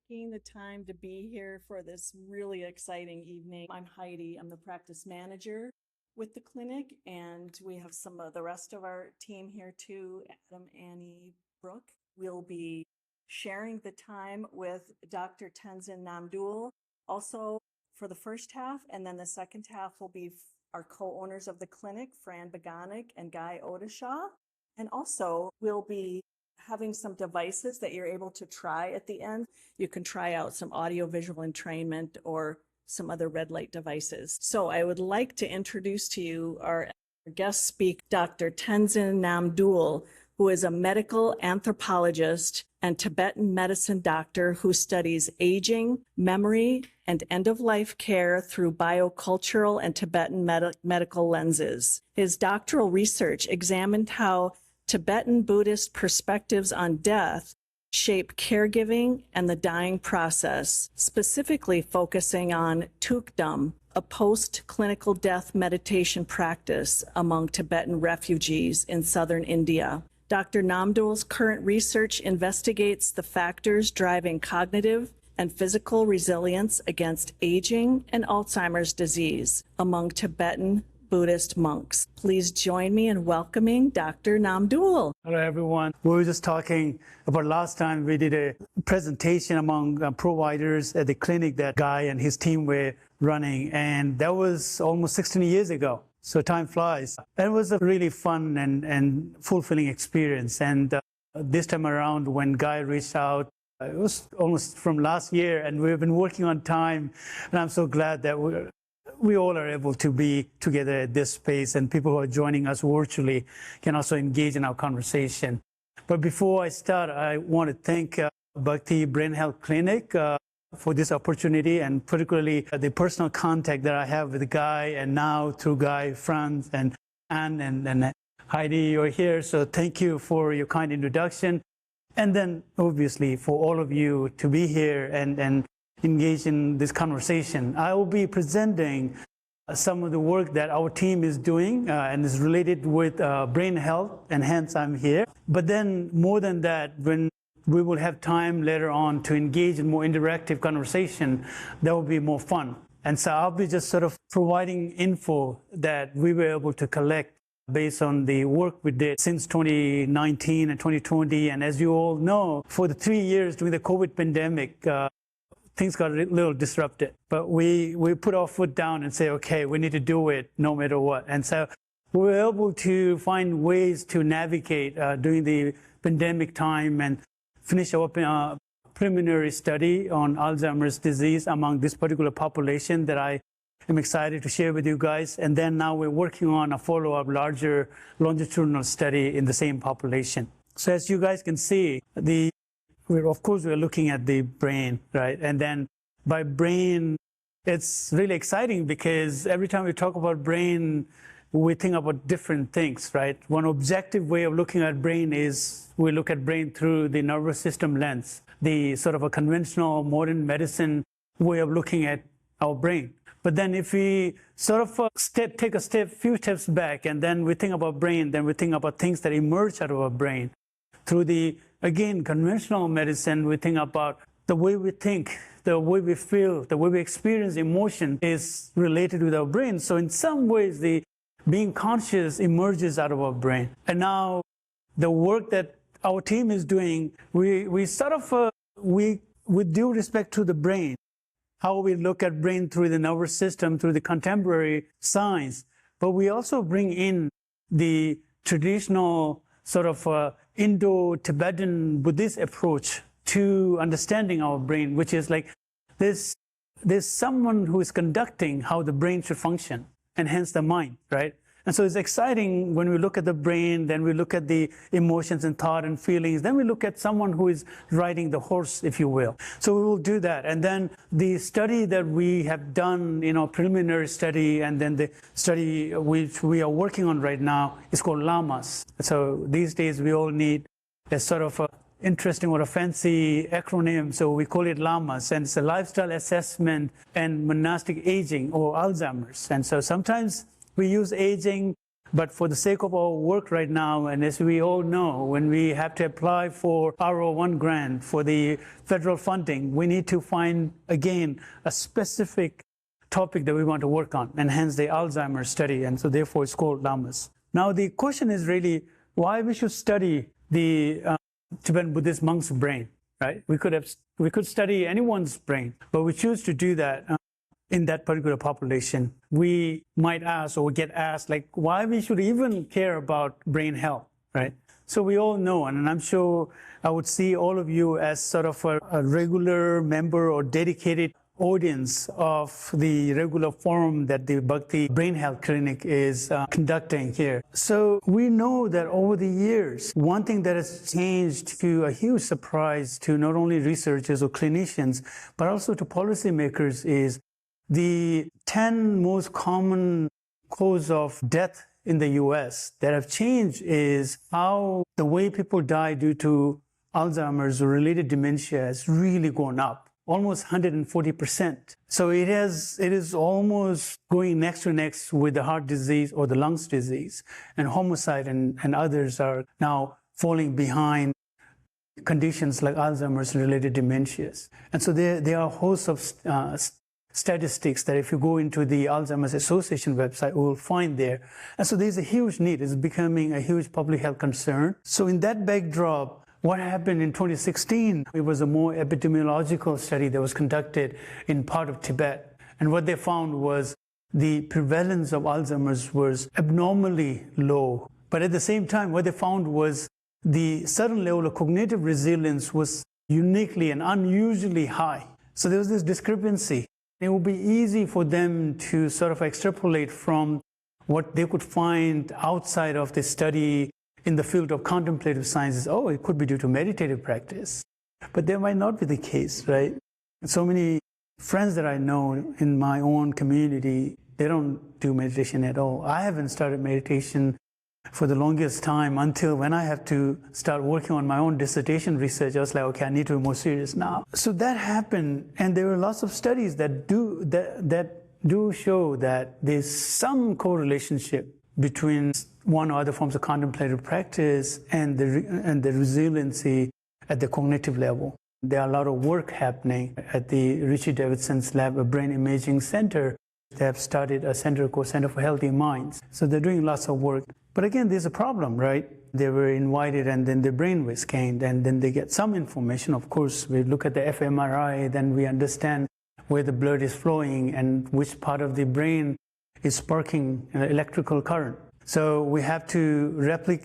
taking the time to be here for this really exciting evening. I'm Heidi. I'm the practice manager with the clinic, and we have some of the rest of our team here too, Adam, Annie, Brooke. We'll be sharing the time with Dr. Tenzin Namdul also for the first half, and then the second half will be our co-owners of the clinic, Fran, Bieganek, and Guy Odishaw. And also we'll be having some devices that you're able to try at the end. You can try out some audiovisual entrainment or some other red light devices. So I would like to introduce to you our guest speaker, Dr. Tenzin Namdul, who is a medical anthropologist and Tibetan medicine doctor who studies aging, memory, and end-of-life care through biocultural and Tibetan medical lenses. His doctoral research examined how Tibetan Buddhist perspectives on death shape caregiving and the dying process, specifically focusing on Tukdam, a post-clinical death meditation practice among Tibetan refugees in southern India. Dr. Namdul's current research investigates the factors driving cognitive and physical resilience against aging and Alzheimer's disease among Tibetan Buddhist monks. Please join me in welcoming Dr. Namdul. Hello, everyone. We were just talking about last time we did a presentation among providers at the clinic that Guy and his team were running, and that was almost 16 years ago. So time flies. It was a really fun and fulfilling experience. And this time around, when Guy reached out, it was almost from last year, and we've been working on time. And I'm so glad that we all are able to be together at this space, and people who are joining us virtually can also engage in our conversation. But before I start, I want to thank Bhakti Brain Health Clinic for this opportunity, and particularly the personal contact that I have with Guy, and now through Guy, Fran, and Anne, and Heidi, you're here. So thank you for your kind introduction. And then obviously for all of you to be here and engage in this conversation. I will be presenting some of the work that our team is doing and is related with brain health, and hence I'm here. But then more than that, when we will have time later on to engage in more interactive conversation, that will be more fun. And so I'll be just sort of providing info that we were able to collect based on the work we did since 2019 and 2020. And as you all know, for the 3 years during the COVID pandemic, things got a little disrupted. But we put our foot down and say, okay, we need to do it no matter what. And so we were able to find ways to navigate during the pandemic time and finish up a preliminary study on Alzheimer's disease among this particular population that I am excited to share with you guys. And then now we're working on a follow-up larger longitudinal study in the same population. So as you guys can see, of course, we're looking at the brain, right? And then by brain, it's really exciting because every time we talk about brain, we think about different things, right? One objective way of looking at brain is we look at brain through the nervous system lens, the sort of a conventional modern medicine way of looking at our brain. But then if we sort of take a few steps back, and then we think about brain, then we think about things that emerge out of our brain. Through the, again, conventional medicine, we think about the way we think, the way we feel, the way we experience emotion is related with our brain. So in some ways, the being conscious emerges out of our brain. And now the work that our team is doing, we sort of, with due respect to the brain, how we look at brain through the nervous system, through the contemporary science, but we also bring in the traditional sort of Indo-Tibetan Buddhist approach to understanding our brain, which is like there's someone who is conducting how the brain should function, and hence the mind, right? And so it's exciting when we look at the brain, then we look at the emotions and thought and feelings, then we look at someone who is riding the horse, if you will. So we will do that. And then the study that we have done, preliminary study, and then the study which we are working on right now is called LAMAS. So these days we all need a sort of a interesting or a fancy acronym, so we call it LAMAS, and it's a lifestyle assessment and monastic aging, or Alzheimer's. And so sometimes we use aging But for the sake of our work right now, and as we all know, when we have to apply for R01 grant for the federal funding, we need to find, again, a specific topic that we want to work on, and hence the Alzheimer's study, and so therefore it's called LAMAS. Now the question is really why we should study the Tibetan Buddhist monk's brain, right? We could study anyone's brain, but we choose to do that in that particular population. We might ask or get asked, like, why we should even care about brain health, right? So we all know, and I'm sure I would see all of you as sort of a regular member or dedicated audience of the regular forum that the Bhakti Brain Health Clinic is conducting here. So we know that over the years, one thing that has changed to a huge surprise to not only researchers or clinicians, but also to policymakers is the 10 most common cause of death in the US that have changed is how the way people die due to Alzheimer's or related dementia has really gone up, almost 140%. So it is almost going next to next with the heart disease or the lungs disease, and homicide and others are now falling behind conditions like Alzheimer's and related dementias. And so there are a host of statistics that if you go into the Alzheimer's Association website, we will find there. And so there's a huge need. It's becoming a huge public health concern. So in that backdrop, what happened in 2016, it was a more epidemiological study that was conducted in part of Tibet. And what they found was the prevalence of Alzheimer's was abnormally low. But at the same time, what they found was the certain level of cognitive resilience was uniquely and unusually high. So there was this discrepancy. It would be easy for them to sort of extrapolate from what they could find outside of the study in the field of contemplative sciences. Oh, it could be due to meditative practice. But that might not be the case, right? So many friends that I know in my own community, they don't do meditation at all. I haven't started meditation for the longest time until when I have to start working on my own dissertation research. I was like, okay, I need to be more serious now. So that happened, and there were lots of studies that do show that there's some correlationship between one or other forms of contemplative practice and the resiliency at the cognitive level. There are a lot of work happening at the Richie Davidson's lab, a brain imaging center. They have started a center called Center for Healthy Minds. So they're doing lots of work. But again, there's a problem, right? They were invited and then their brain was scanned and then they get some information. Of course, we look at the fMRI, then we understand where the blood is flowing and which part of the brain is sparking an electrical current. So we have to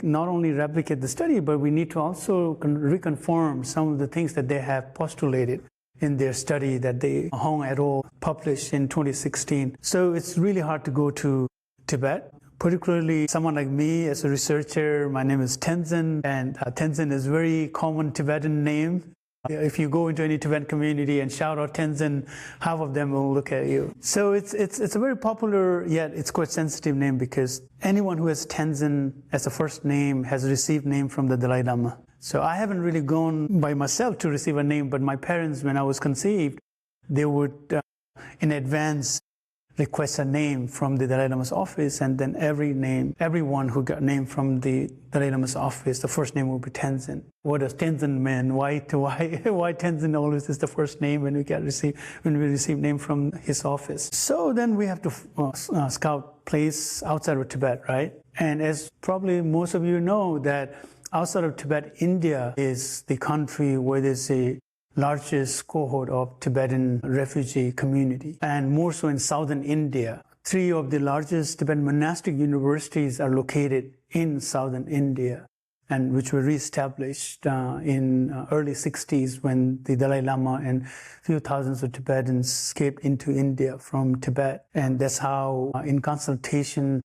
not only replicate the study, but we need to also reconfirm some of the things that they have postulated in their study that they Hong et al. Published in 2016. So it's really hard to go to Tibet, particularly someone like me as a researcher. My name is Tenzin, and Tenzin is a very common Tibetan name. If you go into any Tibetan community and shout out Tenzin, half of them will look at you. So it's a very popular, yet it's quite sensitive name because anyone who has Tenzin as a first name has received name from the Dalai Lama. So I haven't really gone by myself to receive a name, but my parents, when I was conceived, they would in advance request a name from the Dalai Lama's office, and then everyone who got name from the Dalai Lama's office, the first name would be Tenzin. What does Tenzin mean? Why Tenzin always is the first name when we receive name from his office? So then we have to scout place outside of Tibet, right? And as probably most of you know, that outside of Tibet, India is the country where there's a largest cohort of Tibetan refugee community, and more so in southern India. 3 of the largest Tibetan monastic universities are located in southern India, and which were reestablished in early 60s when the Dalai Lama and few thousands of Tibetans escaped into India from Tibet. And that's how, in consultation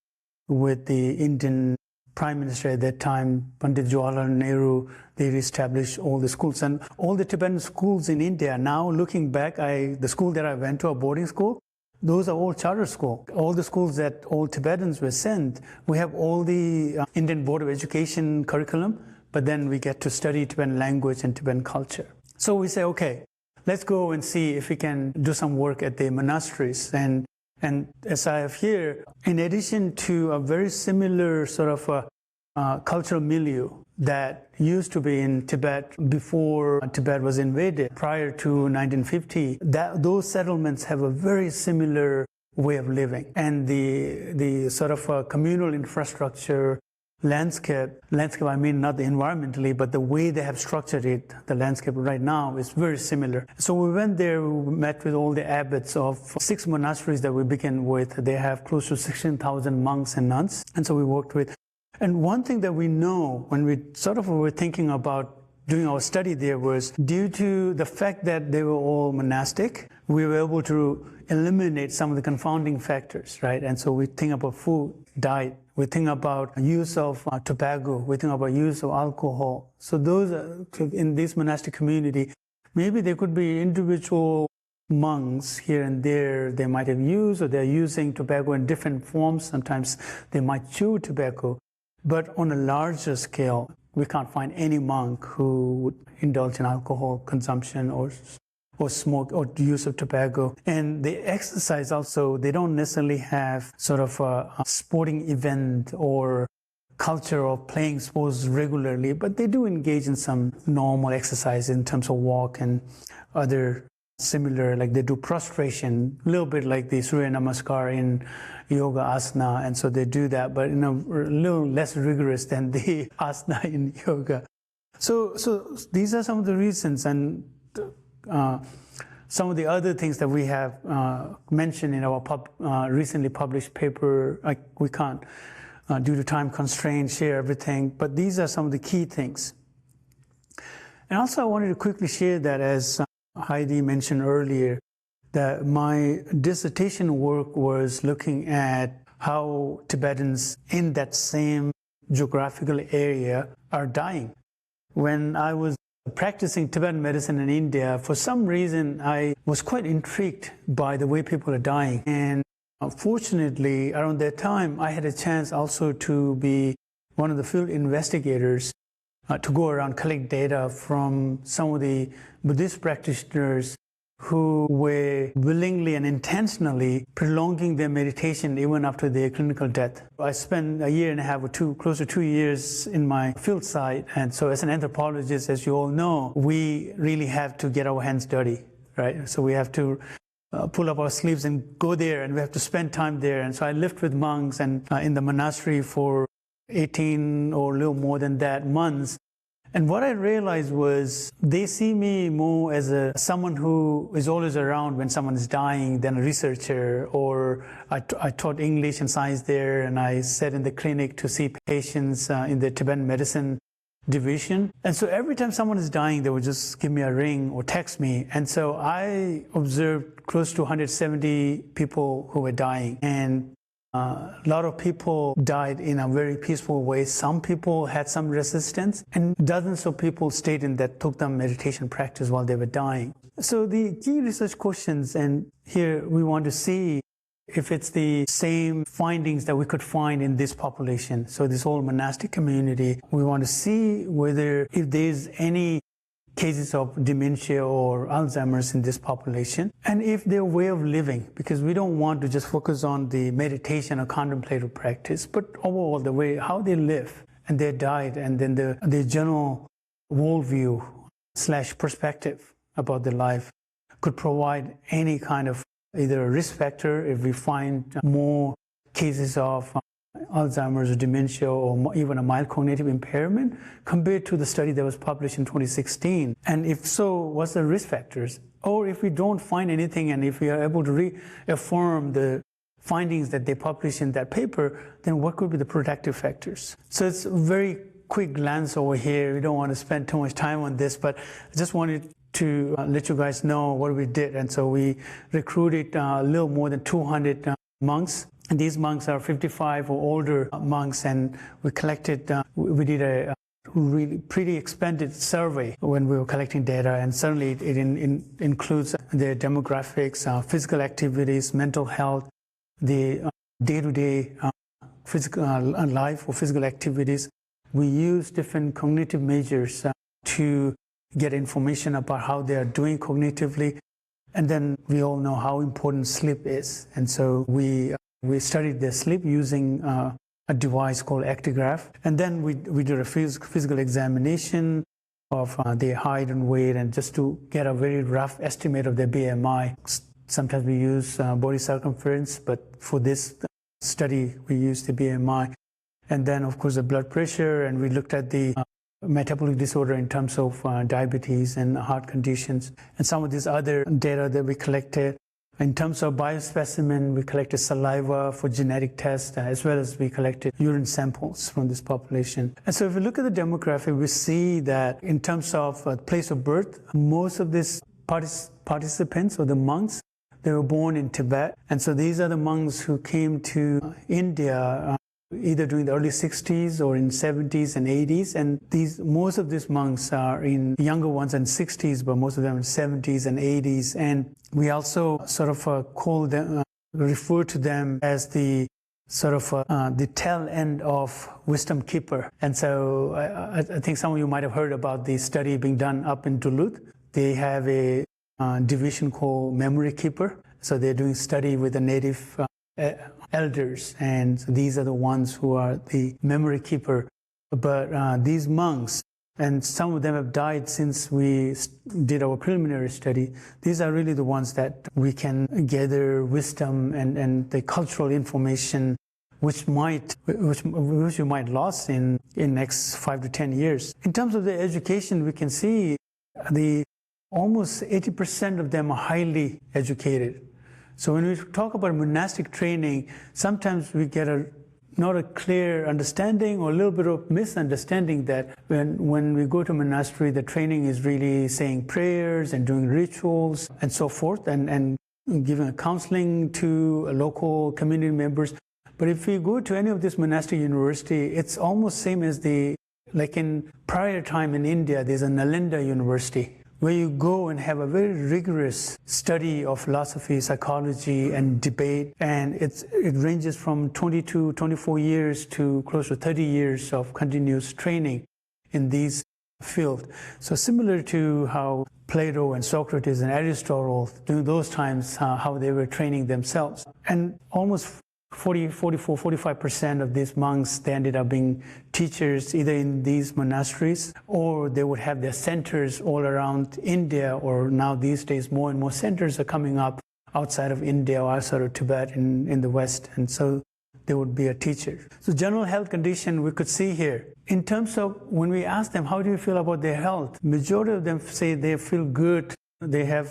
with the Indian Prime Minister at that time, Pandit Jawaharlal Nehru, they reestablished all the schools. And all the Tibetan schools in India, now looking back, the school that I went to, a boarding school, those are all charter schools. All the schools that all Tibetans were sent, we have all the Indian Board of Education curriculum, but then we get to study Tibetan language and Tibetan culture. So we say, okay, let's go and see if we can do some work at the monasteries. And And as I have here, in addition to a very similar sort of cultural milieu that used to be in Tibet before Tibet was invaded prior to 1950, those settlements have a very similar way of living. And the sort of communal infrastructure, landscape, I mean not environmentally, but the way they have structured it, the landscape right now is very similar. So we went there, we met with all the abbots of 6 monasteries that we began with. They have close to 16,000 monks and nuns. And so we worked with. And one thing that we know when we sort of were thinking about doing our study there was due to the fact that they were all monastic, we were able to eliminate some of the confounding factors, right? And so we think about food, diet, we think about use of tobacco, we think about use of alcohol. So those in this monastic community, maybe there could be individual monks here and there they might have used, or they're using tobacco in different forms. Sometimes they might chew tobacco. But on a larger scale, we can't find any monk who would indulge in alcohol consumption or smoke or use of tobacco. And the exercise also, they don't necessarily have sort of a sporting event or culture of playing sports regularly, but they do engage in some normal exercise in terms of walk and other similar, like they do prostration, a little bit like the Surya Namaskar in yoga asana, and so they do that, but in a little less rigorous than the asana in yoga. So these are some of the reasons, and some of the other things that we have mentioned in our recently published paper. Like we can't, due to time constraints, share everything, but these are some of the key things. And also I wanted to quickly share that, as Heidi mentioned earlier, that my dissertation work was looking at how Tibetans in that same geographical area are dying. When I was practicing Tibetan medicine in India, for some reason I was quite intrigued by the way people are dying. And fortunately, around that time, I had a chance also to be one of the field investigators to go around collect data from some of the Buddhist practitioners who were willingly and intentionally prolonging their meditation even after their clinical death. I spent a year and a half or two, close to 2 years in my field site. And so as an anthropologist, as you all know, we really have to get our hands dirty, right? So we have to pull up our sleeves and go there, and we have to spend time there. And so I lived with monks and in the monastery for 18 or a little more than that months. And what I realized was they see me more as someone who is always around when someone is dying than a researcher. Or I taught English and science there, and I sat in the clinic to see patients in the Tibetan medicine division. And so every time someone is dying, they would just give me a ring or text me. And so I observed close to 170 people who were dying. And a lot of people died in a very peaceful way. Some people had some resistance, and dozens of people stayed in that Tukdam meditation practice while they were dying. So the key research questions, and here we want to see if it's the same findings that we could find in this population. So this whole monastic community, we want to see whether if there's any cases of dementia or Alzheimer's in this population, and if their way of living, because we don't want to just focus on the meditation or contemplative practice, but overall the way, how they live and their diet, and then their general worldview / perspective about their life could provide any kind of either a risk factor if we find more cases of Alzheimer's or dementia or even a mild cognitive impairment compared to the study that was published in 2016. And if so, what's the risk factors? Or if we don't find anything, and if we are able to reaffirm the findings that they published in that paper, then what could be the protective factors? So it's a very quick glance over here. We don't want to spend too much time on this, but I just wanted to let you guys know what we did. And so we recruited a little more than 200 monks. And these monks are 55 or older monks, and we collected, we did a really pretty expanded survey when we were collecting data, and certainly it includes their demographics, physical activities, mental health, the day-to-day physical life or physical activities. We use different cognitive measures to get information about how they are doing cognitively. And then we all know how important sleep is. And so we studied their sleep using a device called actigraph. And then we did a physical examination of their height and weight, and just to get a very rough estimate of their BMI. Sometimes we use body circumference, but for this study, we used the BMI. And then, of course, the blood pressure, and we looked at the metabolic disorder in terms of diabetes and heart conditions, and some of these other data that we collected. In terms of biospecimen, we collected saliva for genetic tests, as well as we collected urine samples from this population. And so if we look at the demographic, we see that in terms of place of birth, most of these participants, or the monks, they were born in Tibet. And so these are the monks who came to India either during the early 60s or in 70s and 80s. And most of these monks are in younger ones in 60s, but most of them in 70s and 80s. And we also sort of call them, refer to them as the sort of the tail end of wisdom keeper. And so I think some of you might have heard about the study being done up in Duluth. They have a division called memory keeper. So they're doing study with the native elders, and these are the ones who are the memory keeper. But these monks, and some of them have died since we did our preliminary study, these are really the ones that we can gather wisdom and the cultural information which you might lose in next 5 to 10 years. In terms of the education, we can see almost 80% of them are highly educated. So when we talk about monastic training, sometimes we get not a clear understanding, or a little bit of misunderstanding, that when we go to monastery, the training is really saying prayers and doing rituals and so forth, and giving counseling to local community members. But if we go to any of this monastic university, it's almost same as like in prior time in India, there's a Nalanda University, where you go and have a very rigorous study of philosophy, psychology, and debate. And it ranges from 22, 24 years to close to 30 years of continuous training in these fields. So similar to how Plato and Socrates and Aristotle, during those times, how they were training themselves. And almost 45% of these monks, they ended up being teachers either in these monasteries, or they would have their centers all around India, or now these days more and more centers are coming up outside of India or outside of Tibet in the West. And so they would be a teacher. So general health condition we could see here. In terms of when we ask them, how do you feel about their health? Majority of them say they feel good. They have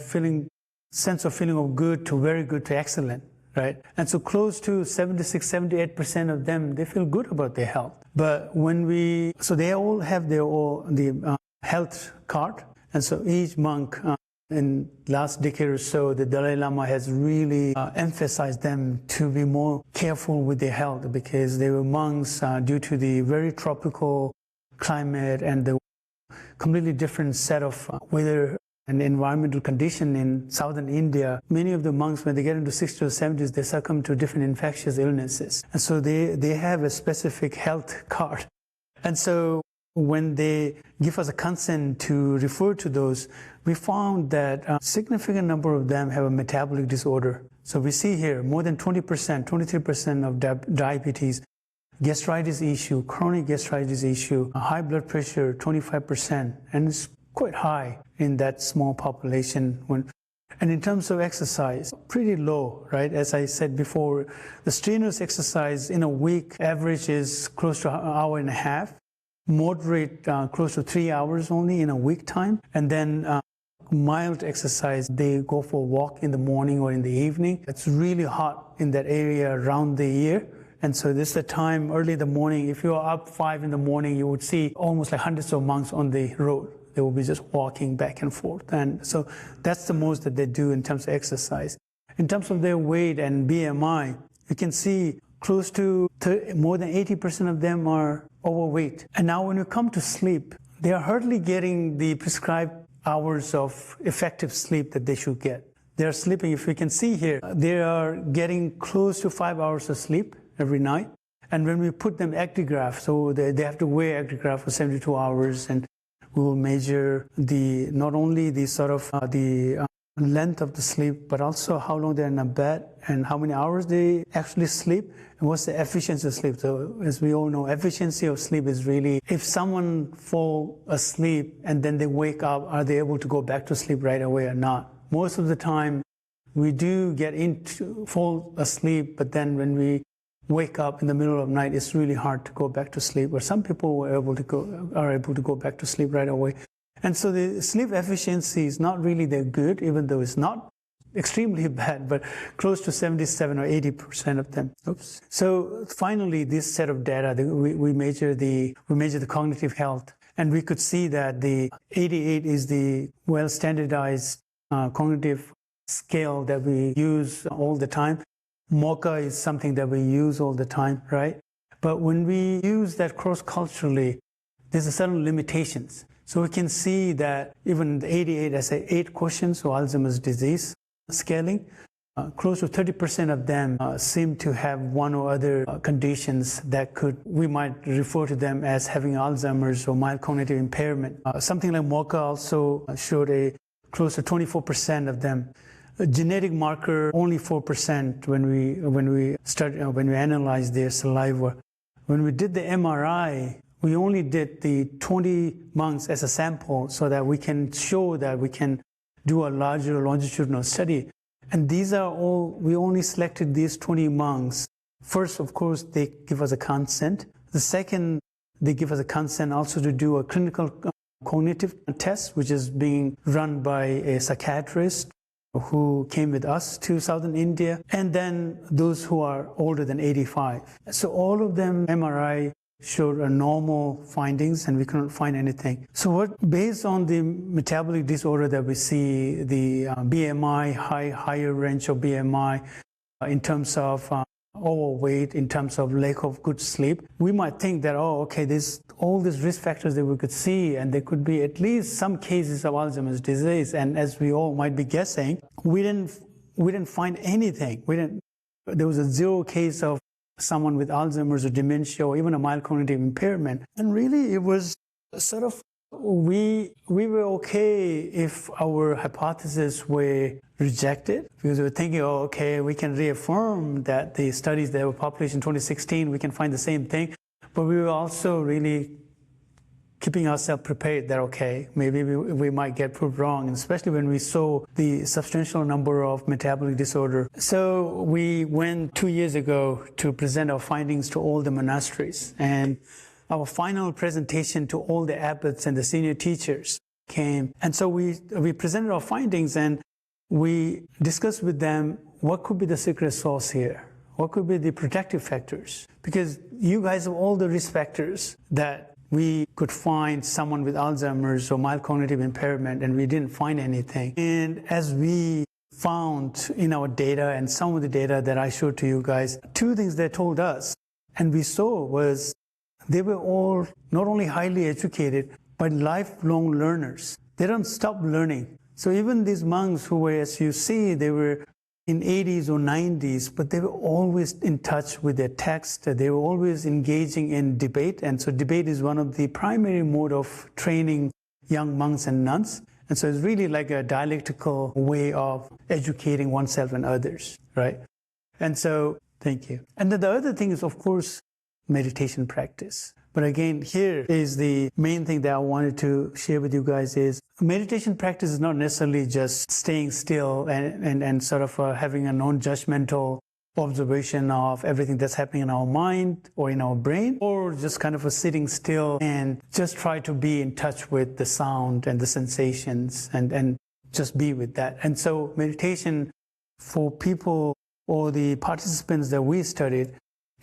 sense of feeling of good to very good to excellent. Right? And so close to 76, 78% of them, they feel good about their health. But so they all have the health card. And so each monk in last decade or so, the Dalai Lama has really emphasized them to be more careful with their health, because they were monks due to the very tropical climate and the completely different set of weather and environmental condition in southern India. Many of the monks, when they get into 60s or 70s, they succumb to different infectious illnesses. And so they have a specific health card. And so when they give us a consent to refer to those, we found that a significant number of them have a metabolic disorder. So we see here more than 20%, 23% of diabetes, gastritis issue, chronic gastritis issue, high blood pressure, 25%, and it's quite high in that small population. And in terms of exercise, pretty low, right? As I said before, the strenuous exercise in a week average is close to an hour and a half, moderate close to 3 hours only in a week time, and then mild exercise, they go for a walk in the morning or in the evening. It's really hot in that area around the year. And so this is the time early in the morning. If you're up 5 in the morning, you would see almost like hundreds of monks on the road. They will be just walking back and forth. And so that's the most that they do in terms of exercise. In terms of their weight and BMI, you can see close to more than 80% of them are overweight. And now when you come to sleep, they are hardly getting the prescribed hours of effective sleep that they should get. They are sleeping, if you can see here, they are getting close to 5 hours of sleep every night. And when we put them actigraph, so they have to wear actigraph for 72 hours, and we will measure not only the sort of the length of the sleep, but also how long they're in a bed and how many hours they actually sleep and what's the efficiency of sleep. So as we all know, efficiency of sleep is really, if someone fall asleep and then they wake up, are they able to go back to sleep right away or not? Most of the time, we do get into fall asleep, but then when we wake up in the middle of the night, it's really hard to go back to sleep. But some people are able to go back to sleep right away. And so the sleep efficiency is not really that good, even though it's not extremely bad, but close to 77 or 80% of them. Oops. So finally, this set of data, we measure the cognitive health, and we could see that the 88 is the well standardized cognitive scale that we use all the time. MoCA is something that we use all the time, right? But when we use that cross-culturally, there's a certain limitations. So we can see that even the 88 as 8 questions for Alzheimer's disease scaling, close to 30% of them seem to have one or other conditions that we might refer to them as having Alzheimer's or mild cognitive impairment. Something like MoCA also showed close to 24% of them. A genetic marker, only 4% when we analyzed their saliva. When we did the MRI, we only did the 20 monks as a sample so that we can show that we can do a larger longitudinal study. And these are all, we only selected these 20 monks. First, of course, they give us a consent. The second, they give us a consent also to do a clinical cognitive test, which is being run by a psychiatrist who came with us to southern India, and then those who are older than 85. So all of them MRI showed a normal findings, and we couldn't find anything. So based on the metabolic disorder that we see, the BMI, higher range of BMI, in terms of overweight, in terms of lack of good sleep, we might think that, oh, okay, there's all these risk factors that we could see, and there could be at least some cases of Alzheimer's disease. And as we all might be guessing, we didn't find anything. There was a 0 case of someone with Alzheimer's or dementia or even a mild cognitive impairment. And really, it was sort of, we were okay if our hypotheses were rejected, because we were thinking, oh, okay, we can reaffirm that the studies that were published in 2016, we can find the same thing. But we were also really keeping ourselves prepared that, okay, maybe we might get proved wrong, and especially when we saw the substantial number of metabolic disorder. So we went 2 years ago to present our findings to all the monasteries, and our final presentation to all the abbots and the senior teachers came. And so we presented our findings, and we discussed with them what could be the secret sauce here, what could be the protective factors, because you guys have all the risk factors that we could find someone with Alzheimer's or mild cognitive impairment, and we didn't find anything. And as we found in our data and some of the data that I showed to you guys, 2 things they told us and we saw was they were all not only highly educated, but lifelong learners. They don't stop learning. So even these monks who were, as you see, they were in 80s or 90s, but they were always in touch with their text. They were always engaging in debate. And so debate is one of the primary mode of training young monks and nuns. And so it's really like a dialectical way of educating oneself and others, right? And so, thank you. And then the other thing is, of course, meditation practice. But again, here is the main thing that I wanted to share with you guys is meditation practice is not necessarily just staying still and sort of having a non-judgmental observation of everything that's happening in our mind or in our brain, or just kind of a sitting still and just try to be in touch with the sound and the sensations and just be with that. And so meditation for people or the participants that we studied,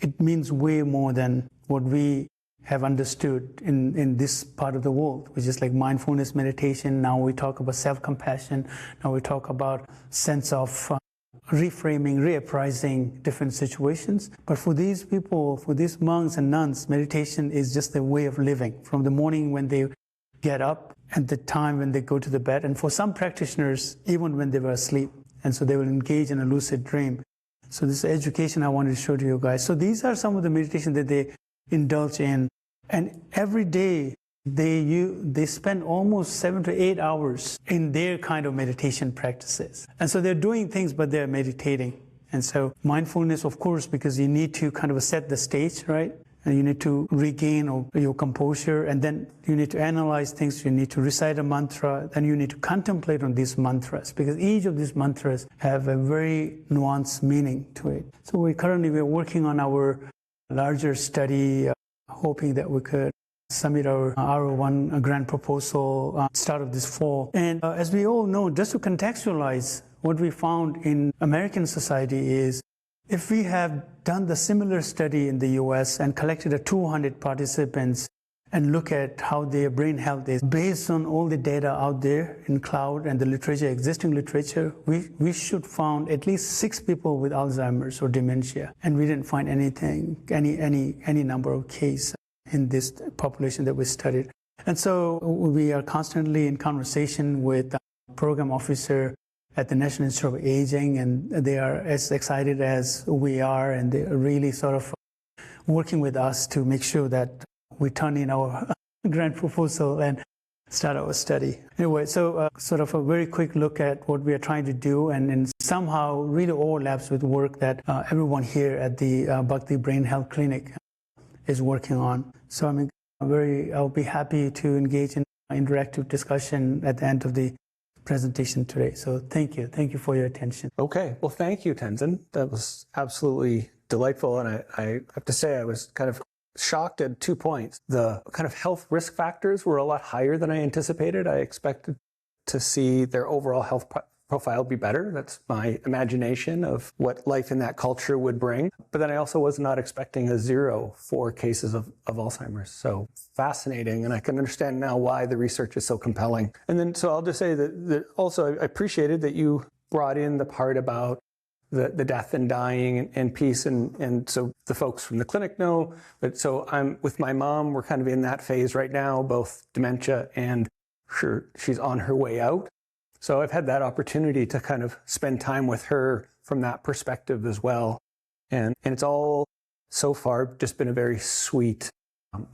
it means way more than what we have understood in this part of the world, which is like mindfulness meditation. Now we talk about self-compassion. Now we talk about sense of reframing, reappraising different situations. But for these people, for these monks and nuns, meditation is just a way of living from the morning when they get up and the time when they go to the bed. And for some practitioners, even when they were asleep. And so they will engage in a lucid dream. So this education I wanted to show to you guys. So these are some of the meditation that they indulge in. And every day they spend almost 7 to 8 hours in their kind of meditation practices. And so they're doing things, but they're meditating. And so mindfulness, of course, because you need to kind of set the stage, right? And you need to regain your composure, and then you need to analyze things. You need to recite a mantra, then you need to contemplate on these mantras, because each of these mantras have a very nuanced meaning to it. So we're working on our larger study, hoping that we could submit our R01 grant proposal start of this fall. And as we all know, just to contextualize, what we found in American society is if we have done the similar study in the US and collected 200 participants and look at how their brain health is, based on all the data out there in cloud and the literature, existing literature, we should find at least 6 people with Alzheimer's or dementia. And we didn't find anything, any number of cases in this population that we studied. And so we are constantly in conversation with the program officer at the National Institute of Aging, and they are as excited as we are, and they're really sort of working with us to make sure that we turn in our grant proposal and start our study. Anyway, so sort of a very quick look at what we are trying to do, and somehow really overlaps with work that everyone here at the Bhakti Brain Health Clinic is working on. So I'll be happy to engage in interactive discussion at the end of the presentation today. So thank you for your attention. Okay, well, thank you, Tenzin. That was absolutely delightful, and I have to say I was kind of shocked at 2 points. The kind of health risk factors were a lot higher than I anticipated. I expected to see their overall health profile be better. That's my imagination of what life in that culture would bring. But then I also was not expecting a 0 for cases of Alzheimer's. So fascinating. And I can understand now why the research is so compelling. And then, so I'll just say that also I appreciated that you brought in the part about the death and dying and peace. And so the folks from the clinic know, but so I'm with my mom, we're kind of in that phase right now, both dementia and she's on her way out. So I've had that opportunity to kind of spend time with her from that perspective as well. And it's all so far just been a very sweet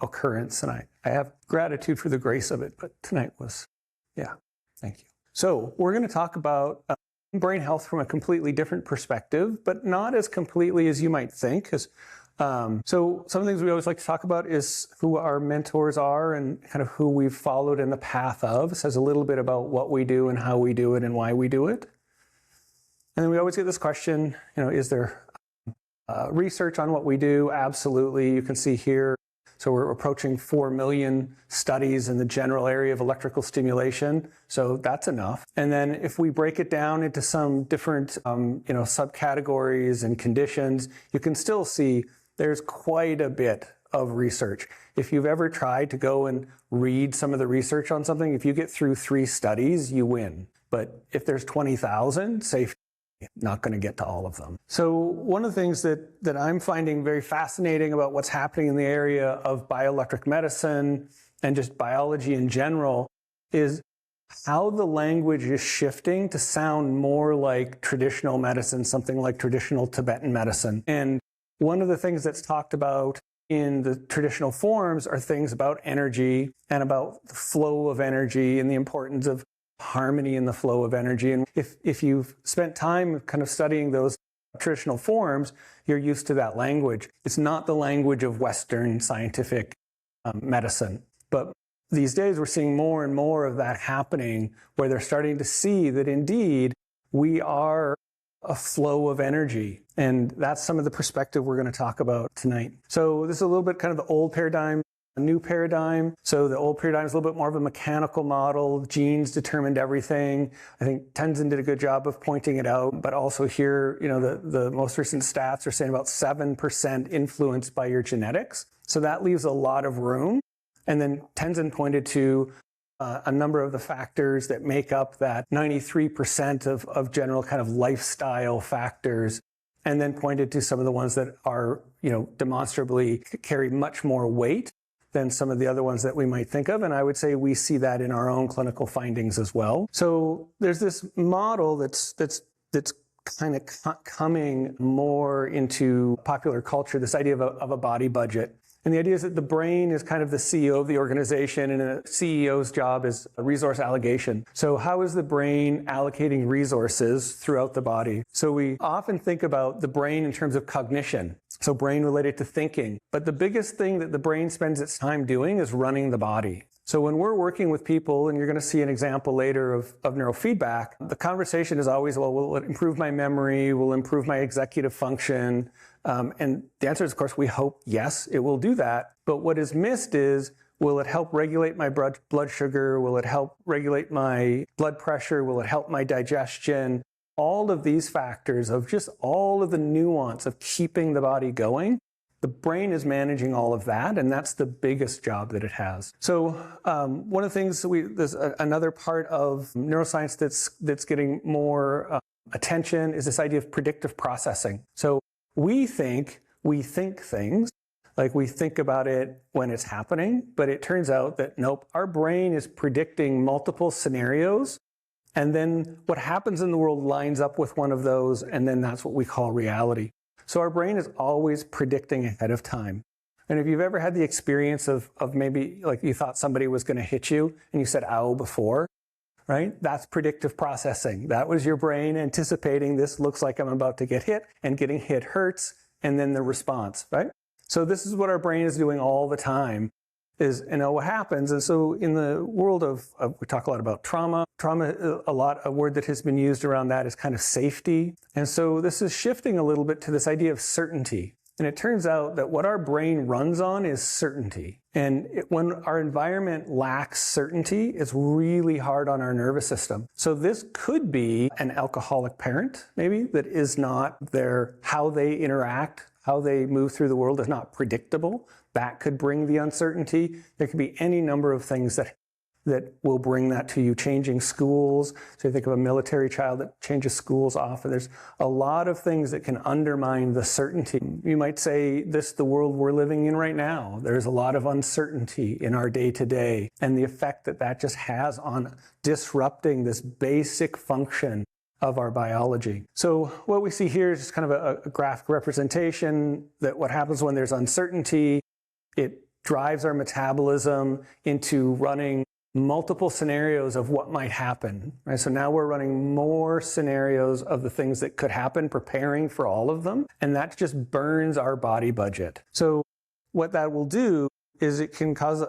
occurrence. And I have gratitude for the grace of it. But tonight was, thank you. So we're going to talk about brain health from a completely different perspective, but not as completely as you might think. So some of the things we always like to talk about is who our mentors are and kind of who we've followed in the path of. It says a little bit about what we do and how we do it and why we do it. And then we always get this question, is there research on what we do? Absolutely. You can see here. So we're approaching 4 million studies in the general area of electrical stimulation. So that's enough. And then if we break it down into some different, subcategories and conditions, you can still see there's quite a bit of research. If you've ever tried to go and read some of the research on something, if you get through 3 studies, you win. But if there's 20,000, say, not going to get to all of them. So one of the things that I'm finding very fascinating about what's happening in the area of bioelectric medicine and just biology in general is how the language is shifting to sound more like traditional medicine, something like traditional Tibetan medicine. And one of the things that's talked about in the traditional forms are things about energy and about the flow of energy and the importance of harmony in the flow of energy. And if you've spent time kind of studying those traditional forms, you're used to that language. It's not the language of Western scientific medicine. But these days we're seeing more and more of that happening, where they're starting to see that indeed we are a flow of energy. And that's some of the perspective we're going to talk about tonight. So this is a little bit kind of the old paradigm, a new paradigm. So the old paradigm is a little bit more of a mechanical model. Genes determined everything. I think Tenzin did a good job of pointing it out. But also here, the most recent stats are saying about 7% influenced by your genetics. So that leaves a lot of room. And then Tenzin pointed to a number of the factors that make up that 93% of general kind of lifestyle factors, and then pointed to some of the ones that are, demonstrably carry much more weight than some of the other ones that we might think of. And I would say we see that in our own clinical findings as well. So there's this model that's kind of coming more into popular culture, this idea of a body budget. And the idea is that the brain is kind of the CEO of the organization, and a CEO's job is resource allocation. So how is the brain allocating resources throughout the body? So we often think about the brain in terms of cognition, so brain related to thinking. But the biggest thing that the brain spends its time doing is running the body. So when we're working with people, and you're going to see an example later of neurofeedback, the conversation is always, well, will it improve my memory? Will it improve my executive function? And the answer is, of course, we hope, yes, it will do that. But what is missed is, will it help regulate my blood sugar? Will it help regulate my blood pressure? Will it help my digestion? All of these factors of just all of the nuance of keeping the body going. The brain is managing all of that, and that's the biggest job that it has. So one of the things, there's another part of neuroscience that's getting more attention is this idea of predictive processing. So we think things, like we think about it when it's happening, but it turns out that nope, our brain is predicting multiple scenarios, and then what happens in the world lines up with one of those, and then that's what we call reality. So our brain is always predicting ahead of time. And if you've ever had the experience of maybe like you thought somebody was going to hit you and you said ow before, right? That's predictive processing. That was your brain anticipating this looks like I'm about to get hit, and getting hit hurts, and then the response, right? So this is what our brain is doing all the time, is, what happens. And so in the world of we talk a lot about trauma, a word that has been used around that is kind of safety. And so this is shifting a little bit to this idea of certainty. And it turns out that what our brain runs on is certainty. And when our environment lacks certainty, it's really hard on our nervous system. So this could be an alcoholic parent, maybe, that is not how they interact, how they move through the world is not predictable. That could bring the uncertainty. There could be any number of things that will bring that to you. Changing schools. So you think of a military child that changes schools often. There's a lot of things that can undermine the certainty. You might say the world we're living in right now. There's a lot of uncertainty in our day-to-day, and the effect that just has on disrupting this basic function of our biology. So what we see here is just kind of a graphic representation that what happens when there's uncertainty, it drives our metabolism into running multiple scenarios of what might happen, right? So now we're running more scenarios of the things that could happen, preparing for all of them, and that just burns our body budget. So what that will do is it can cause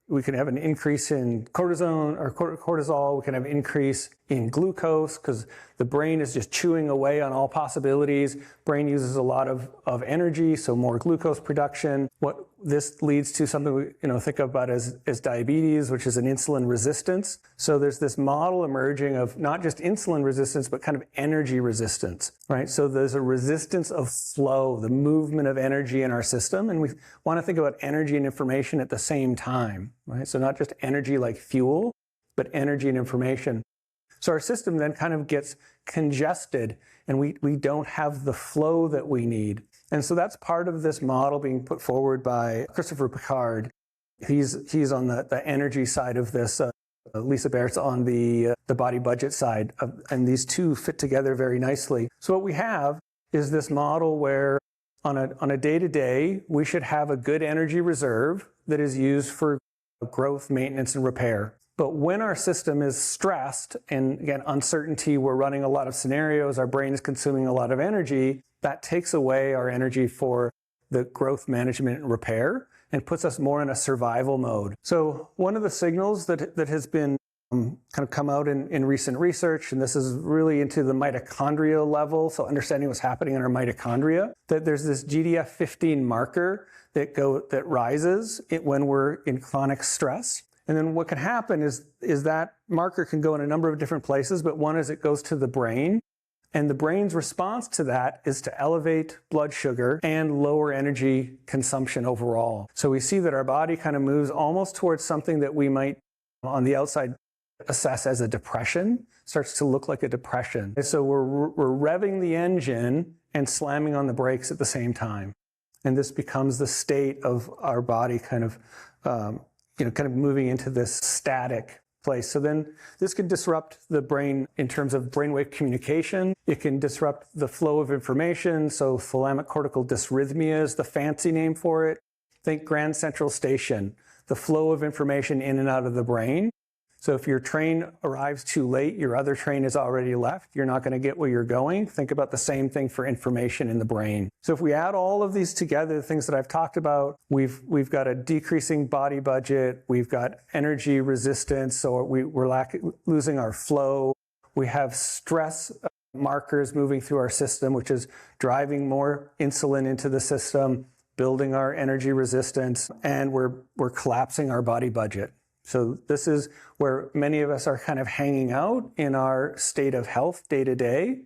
we can have an increase in cortisone or cortisol. We can have an increase in glucose because the brain is just chewing away on all possibilities. Brain uses a lot of energy, so more glucose production. What this leads to something we think about as diabetes, which is an insulin resistance. So there's this model emerging of not just insulin resistance, but kind of energy resistance, right? So there's a resistance of flow, the movement of energy in our system, and we want to think about energy and information at the same time, right? So not just energy like fuel, but energy and information. So our system then kind of gets congested, and we don't have the flow that we need. And so that's part of this model being put forward by Christopher Picard. He's on the energy side of this. Lisa Baert's on the body budget side, and these two fit together very nicely. So what we have is this model where on a day-to-day, we should have a good energy reserve that is used for growth, maintenance, and repair. But when our system is stressed, and again, uncertainty, we're running a lot of scenarios, our brain is consuming a lot of energy, that takes away our energy for the growth management and repair and puts us more in a survival mode. So one of the signals that has been kind of come out in recent research, and this is really into the mitochondrial level, so understanding what's happening in our mitochondria, that there's this GDF15 marker that rises when we're in chronic stress. And then what can happen is that marker can go in a number of different places, but one is it goes to the brain, and the brain's response to that is to elevate blood sugar and lower energy consumption overall. So we see that our body kind of moves almost towards something that we might, on the outside, assess as a depression, starts to look like a depression. So we're revving the engine and slamming on the brakes at the same time. And this becomes the state of our body kind of moving into this static place. So then this can disrupt the brain in terms of brainwave communication. It can disrupt the flow of information. So thalamic cortical dysrhythmia is the fancy name for it. think Grand Central Station, the flow of information in and out of the brain. So if your train arrives too late, your other train is already left, you're not going to get where you're going. Think about the same thing for information in the brain. So if we add all of these together, the things that I've talked about, we've got a decreasing body budget, we've got energy resistance, so we're losing our flow. We have stress markers moving through our system, which is driving more insulin into the system, building our energy resistance, and we're collapsing our body budget. So this is where many of us are kind of hanging out in our state of health day to day.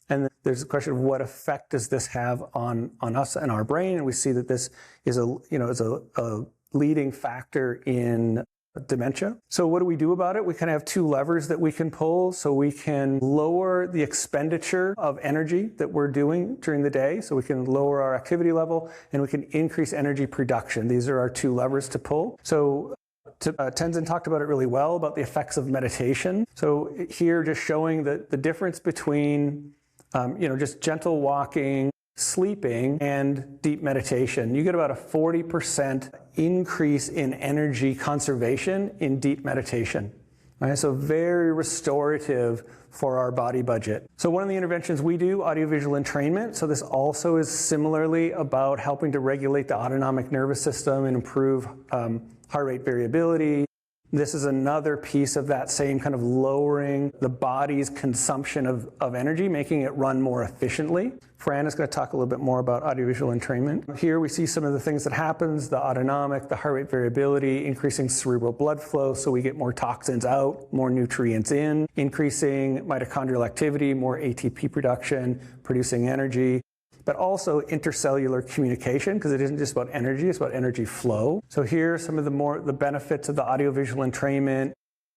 And there's a question of what effect does this have on us and our brain? And we see that this is a leading factor in dementia. So what do we do about it? We kind of have two levers that we can pull. So we can lower the expenditure of energy that we're doing during the day. So we can lower our activity level and we can increase energy production. These are our two levers to pull. So Tenzin talked about it really well, about the effects of meditation. So here just showing the difference between, just gentle walking, sleeping, and deep meditation. You get about a 40% increase in energy conservation in deep meditation. Right? So very restorative for our body budget. So one of the interventions we do, audiovisual entrainment. So this also is similarly about helping to regulate the autonomic nervous system and improve heart rate variability. This is another piece of that same kind of lowering the body's consumption of energy, making it run more efficiently. Fran is going to talk a little bit more about audiovisual entrainment. Here we see some of the things that happens, the autonomic, the heart rate variability, increasing cerebral blood flow so we get more toxins out, more nutrients in, increasing mitochondrial activity, more ATP production, producing energy, but also intercellular communication, because it isn't just about energy, it's about energy flow. So here are some of the benefits of the audiovisual entrainment,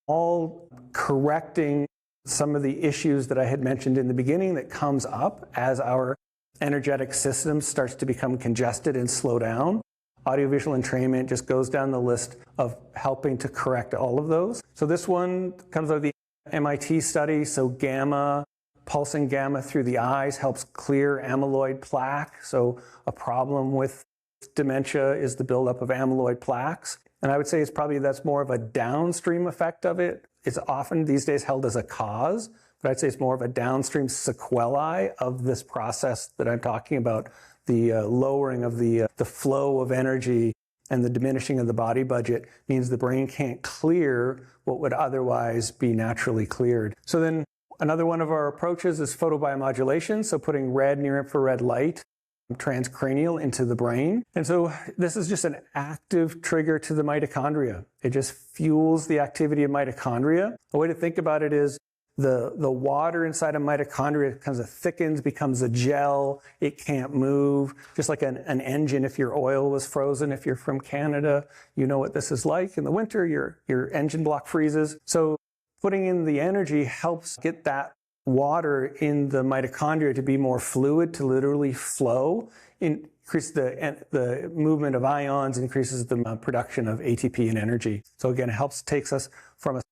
all correcting some of the issues that I had mentioned in the beginning that comes up as our energetic system starts to become congested and slow down. Audiovisual entrainment just goes down the list of helping to correct all of those. So this one comes out of the MIT study, so pulsing gamma through the eyes helps clear amyloid plaque. So a problem with dementia is the buildup of amyloid plaques. And I would say that's more of a downstream effect of it. It's often these days held as a cause, but I'd say it's more of a downstream sequelae of this process that I'm talking about, the lowering of the flow of energy and the diminishing of the body budget means the brain can't clear what would otherwise be naturally cleared. So then another one of our approaches is photobiomodulation, so putting red near-infrared light transcranial into the brain. And so this is just an active trigger to the mitochondria. It just fuels the activity of mitochondria. The way to think about it is the water inside a mitochondria kind of thickens, becomes a gel. It can't move. Just like an engine, if your oil was frozen, if you're from Canada, you know what this is like. In the winter, your engine block freezes. So putting in the energy helps get that water in the mitochondria to be more fluid, to literally flow, increase the movement of ions, increases the production of ATP and energy. So again, it takes us from a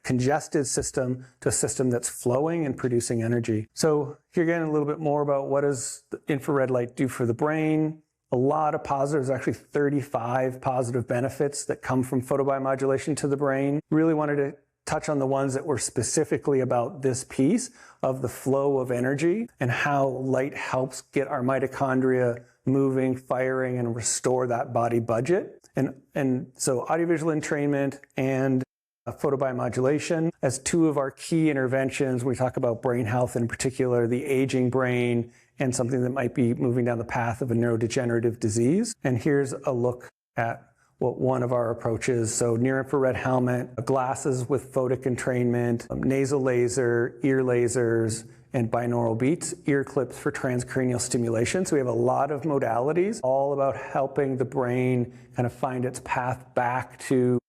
congested system to a system that's flowing and producing energy. So here again, a little bit more about what does the infrared light do for the brain. A lot of positives, actually 35 positive benefits that come from photobiomodulation to the brain. Really wanted to touch on the ones that were specifically about this piece of the flow of energy and how light helps get our mitochondria moving, firing, and restore that body budget. And so audiovisual entrainment and photobiomodulation as two of our key interventions. We talk about brain health, in particular, the aging brain, and something that might be moving down the path of a neurodegenerative disease. And here's a look at what one of our approaches. So near-infrared helmet, glasses with photic entrainment, nasal laser, ear lasers, and binaural beats, ear clips for transcranial stimulation. So we have a lot of modalities, all about helping the brain kind of find its path back to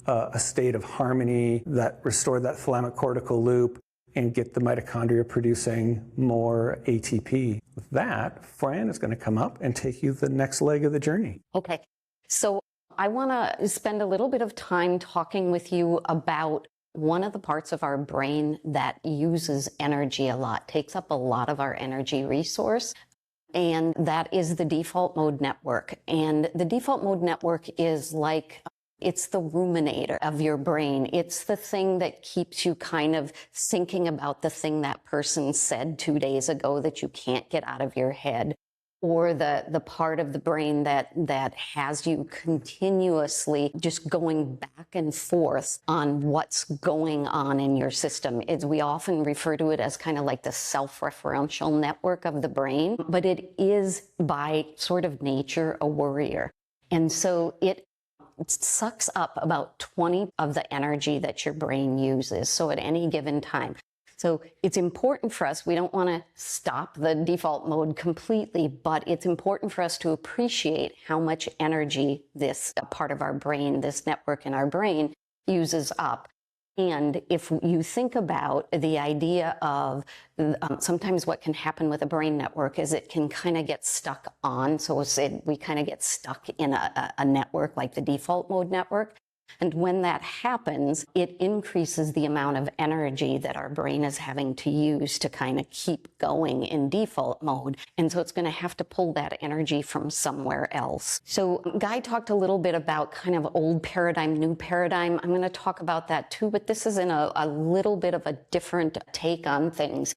a state of harmony, that restore that thalamic cortical loop and get the mitochondria producing more ATP. With that, Fran is going to come up and take you the next leg of the journey. Okay. So I want to spend a little bit of time talking with you about one of the parts of our brain that uses energy a lot, takes up a lot of our energy resource. and that is the default mode network. And the default mode network is like, it's the ruminator of your brain. It's the thing that keeps you kind of thinking about the thing that person said 2 days ago that you can't get out of your head, or the part of the brain that has you continuously just going back and forth on what's going on in your system. We often refer to it as kind of like the self-referential network of the brain, but it is by sort of nature a worrier. And so it sucks up about 20 of the energy that your brain uses, so at any given time. So it's important for us, we don't want to stop the default mode completely, but it's important for us to appreciate how much energy this part of our brain, this network in our brain, uses up. And if you think about the idea of sometimes what can happen with a brain network is it can kind of get stuck on. So we kind of get stuck in a network like the default mode network. And when that happens, it increases the amount of energy that our brain is having to use to kind of keep going in default mode. And so it's going to have to pull that energy from somewhere else. So Guy talked a little bit about kind of old paradigm, new paradigm. I'm going to talk about that too, but this is in a little bit of a different take on things.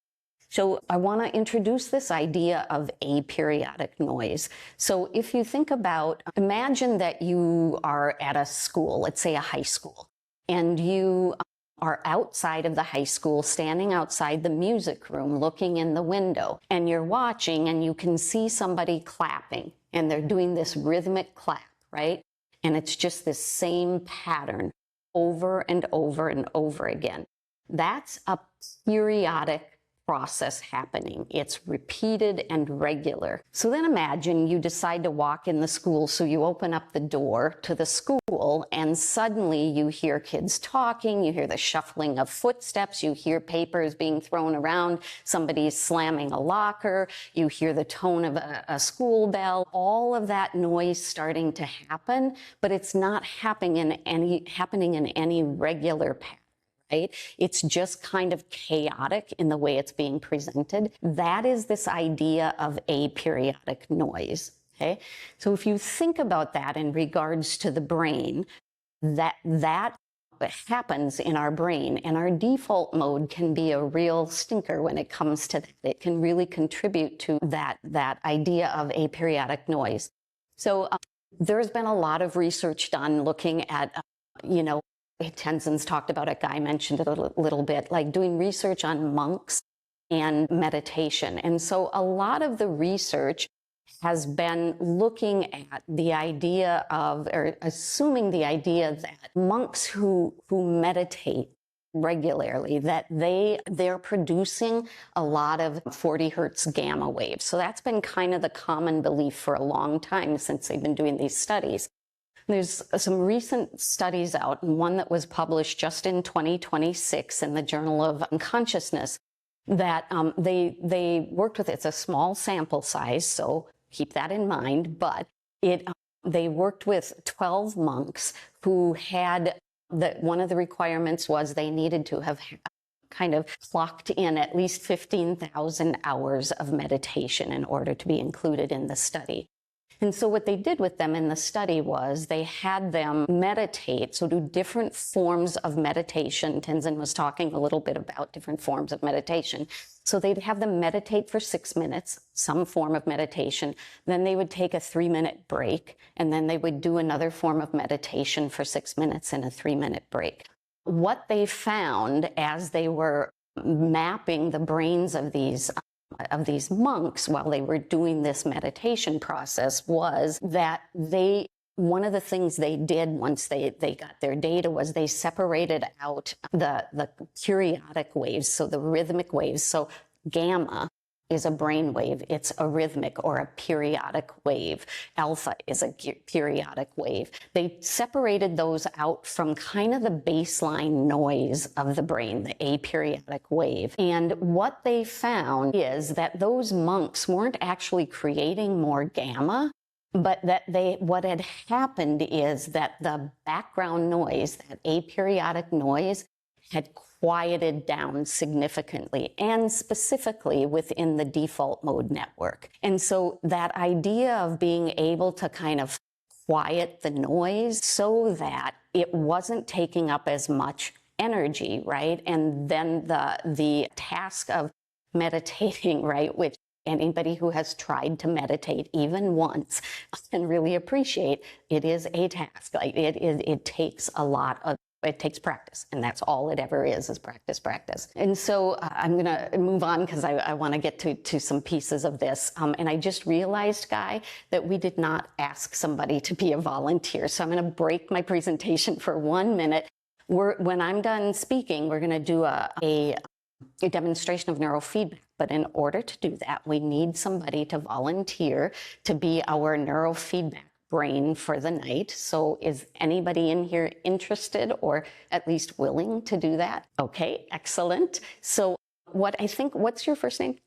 So I want to introduce this idea of aperiodic noise. So if you think about, imagine that you are at a school, let's say a high school, and you are outside of the high school, standing outside the music room, looking in the window, and you're watching and you can see somebody clapping, and they're doing this rhythmic clap, right? And it's just this same pattern over and over and over again. That's a periodic process happening. It's repeated and regular. So then imagine you decide to walk in the school, so you open up the door to the school and suddenly you hear kids talking, you hear the shuffling of footsteps, you hear papers being thrown around, somebody's slamming a locker, you hear the tone of a school bell, all of that noise starting to happen, but it's not happening in any regular pattern. Right? It's just kind of chaotic in the way it's being presented. That is this idea of aperiodic noise. Okay? So if you think about that in regards to the brain, that happens in our brain, and our default mode can be a real stinker when it comes to that. It can really contribute to that idea of aperiodic noise. So there's been a lot of research done looking at, Tenzin's talked about it, Guy mentioned it a little bit, like doing research on monks and meditation. And so a lot of the research has been looking at the idea of, or assuming the idea that monks who meditate regularly, that they're producing a lot of 40 hertz gamma waves. So that's been kind of the common belief for a long time since they've been doing these studies. There's some recent studies out, and one that was published just in 2026 in the Journal of Consciousness, that they worked with, it's a small sample size, so keep that in mind, but they worked with 12 monks who had, one of the requirements was they needed to have kind of clocked in at least 15,000 hours of meditation in order to be included in the study. And so what they did with them in the study was they had them meditate, so do different forms of meditation. Tenzin was talking a little bit about different forms of meditation. So they'd have them meditate for 6 minutes, some form of meditation. Then they would take a 3-minute break, and then they would do another form of meditation for 6 minutes and a 3-minute break. What they found as they were mapping the brains of these monks while they were doing this meditation process was that one of the things they did once they got their data was they separated out the periodic waves, so the rhythmic waves. So gamma is a brain wave. It's a rhythmic or a periodic wave. Alpha is a periodic wave. They separated those out from kind of the baseline noise of the brain, the aperiodic wave. And what they found is that those monks weren't actually creating more gamma, but that what had happened is that the background noise, that aperiodic noise, had quieted down significantly, and specifically within the default mode network. And so that idea of being able to kind of quiet the noise so that it wasn't taking up as much energy, right? And then the task of meditating, right, which anybody who has tried to meditate even once can really appreciate, it is a task. Like it takes a lot of, it takes practice, and that's all it ever is practice. And so I'm going to move on because I want to get to some pieces of this. And I just realized, Guy, that we did not ask somebody to be a volunteer. So I'm going to break my presentation for 1 minute. When I'm done speaking, we're going to do a demonstration of neurofeedback. But in order to do that, we need somebody to volunteer to be our neurofeedback brain for the night. So is anybody in here interested or at least willing to do that? Okay, excellent. So what's your first name?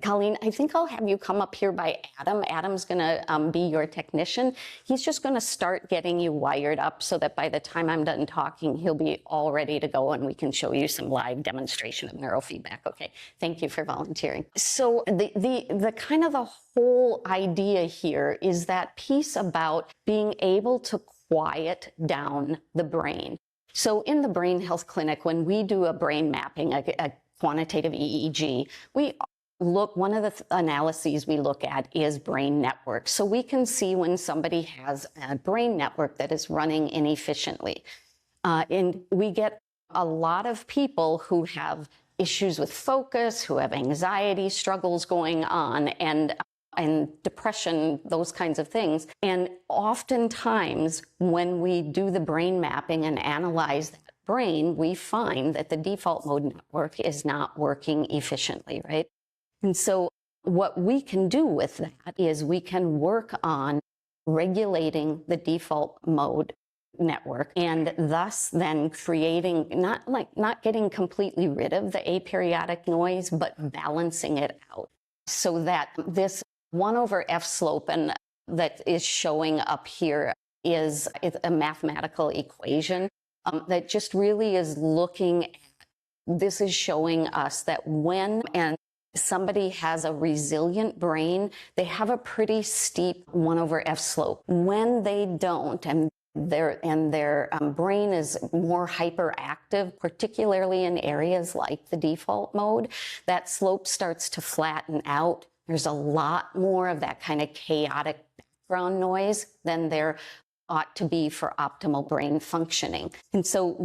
Colleen, I think I'll have you come up here by Adam. Adam's going to be your technician. He's just going to start getting you wired up so that by the time I'm done talking, he'll be all ready to go and we can show you some live demonstration of neurofeedback. Okay, thank you for volunteering. So the kind of the whole idea here is that piece about being able to quiet down the brain. So in the brain health clinic, when we do a brain mapping, a quantitative EEG, one of the analyses we look at is brain network. So we can see when somebody has a brain network that is running inefficiently. And we get a lot of people who have issues with focus, who have anxiety struggles going on, and depression, those kinds of things. And oftentimes when we do the brain mapping and analyze that brain, we find that the default mode network is not working efficiently, right? And so what we can do with that is we can work on regulating the default mode network and thus then creating, not getting completely rid of the aperiodic noise, but balancing it out so that this 1/f slope and that is showing up here is a mathematical equation that just really is looking at, this is showing us that when somebody has a resilient brain, they have a pretty steep 1/f slope. When they don't, and their brain is more hyperactive, particularly in areas like the default mode, that slope starts to flatten out. There's a lot more of that kind of chaotic background noise than there ought to be for optimal brain functioning. And so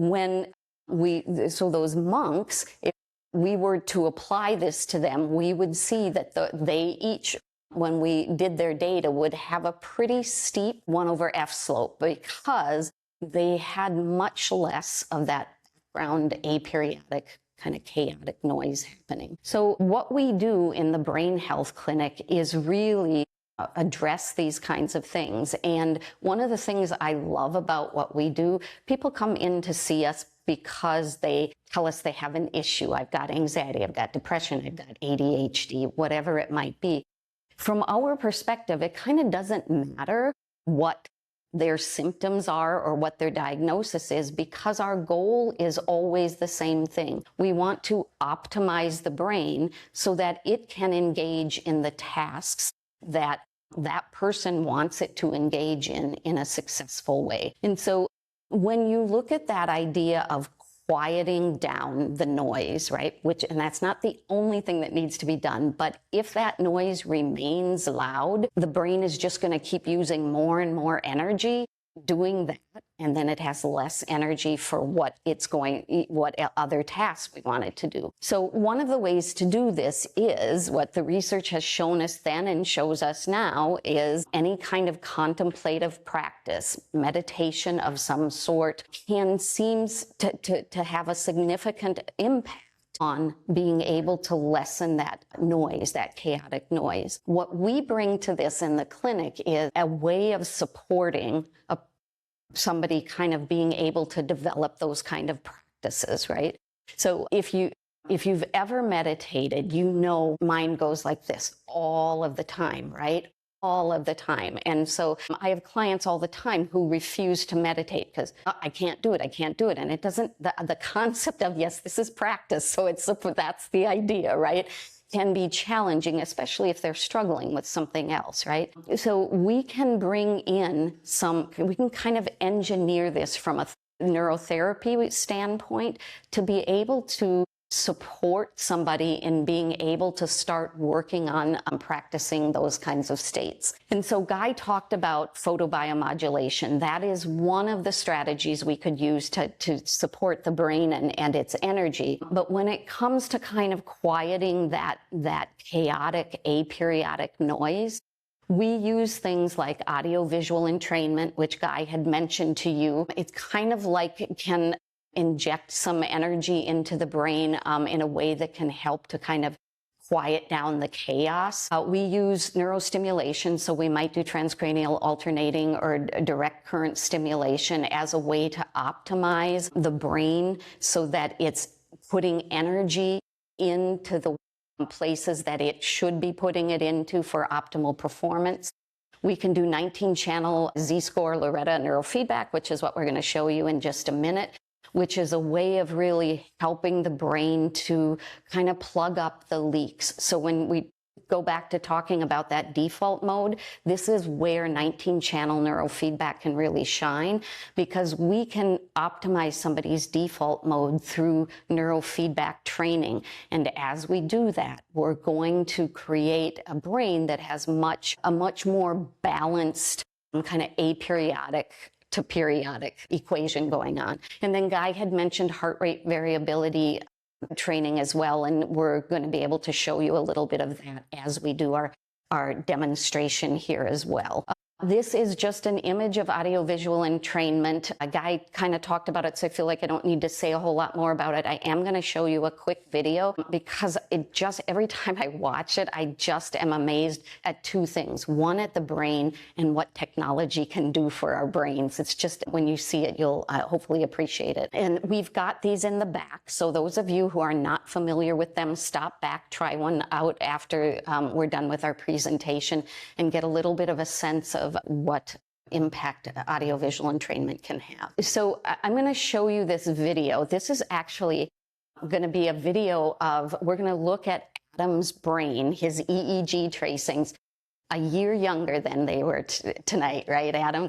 so those monks, if we were to apply this to them, we would see that they each, when we did their data, would have a pretty steep 1/f slope because they had much less of that background aperiodic kind of chaotic noise happening. So what we do in the brain health clinic is really address these kinds of things. And one of the things I love about what we do, people come in to see us because they tell us they have an issue. I've got anxiety, I've got depression, I've got ADHD, whatever it might be. From our perspective, it kind of doesn't matter what their symptoms are or what their diagnosis is, because our goal is always the same thing. We want to optimize the brain so that it can engage in the tasks that that person wants it to engage in a successful way. And so when you look at that idea of quieting down the noise, right, and that's not the only thing that needs to be done, but if that noise remains loud, the brain is just going to keep using more and more energy doing that, and then it has less energy for what other tasks we want it to do. So one of the ways to do this is what the research has shown us then and shows us now is any kind of contemplative practice, meditation of some sort, seems to have a significant impact on being able to lessen that noise, that chaotic noise. What we bring to this in the clinic is a way of supporting somebody kind of being able to develop those kind of practices, right? So if you've ever meditated, you know mind goes like this all of the time, right? all of the time. And so I have clients all the time who refuse to meditate because I can't do it. I can't do it. And it doesn't, the concept of, yes, this is practice. So that's the idea, right? Can be challenging, especially if they're struggling with something else, right? So we can bring in we can kind of engineer this from a neurotherapy standpoint to be able to support somebody in being able to start working on practicing those kinds of states. And so Guy talked about photobiomodulation. That is one of the strategies we could use to support the brain and its energy. But when it comes to kind of quieting that chaotic aperiodic noise, we use things like audiovisual entrainment, which Guy had mentioned to you. It's kind of like it can inject some energy into the brain in a way that can help to kind of quiet down the chaos. We use neurostimulation, so we might do transcranial alternating or direct current stimulation as a way to optimize the brain so that it's putting energy into the places that it should be putting it into for optimal performance. We can do 19-channel Z-score Loretta neurofeedback, which is what we're going to show you in just a minute, which is a way of really helping the brain to kind of plug up the leaks. So when we go back to talking about that default mode, this is where 19-channel neurofeedback can really shine, because we can optimize somebody's default mode through neurofeedback training. And as we do that, we're going to create a brain that has a much more balanced kind of aperiodic to periodic equation going on. And then Guy had mentioned heart rate variability training as well, and we're going to be able to show you a little bit of that as we do our demonstration here as well. This is just an image of audiovisual entrainment. A Guy kind of talked about it, so I feel like I don't need to say a whole lot more about it. I am going to show you a quick video because every time I watch it, I just am amazed at two things. One, at the brain and what technology can do for our brains. It's just, when you see it, you'll hopefully appreciate it. And we've got these in the back, so those of you who are not familiar with them, stop back, try one out after we're done with our presentation and get a little bit of a sense of what impact audiovisual entrainment can have. So I'm going to show you this video. This is actually going to be a video of, we're going to look at Adam's brain, his EEG tracings, a year younger than they were tonight, right, Adam?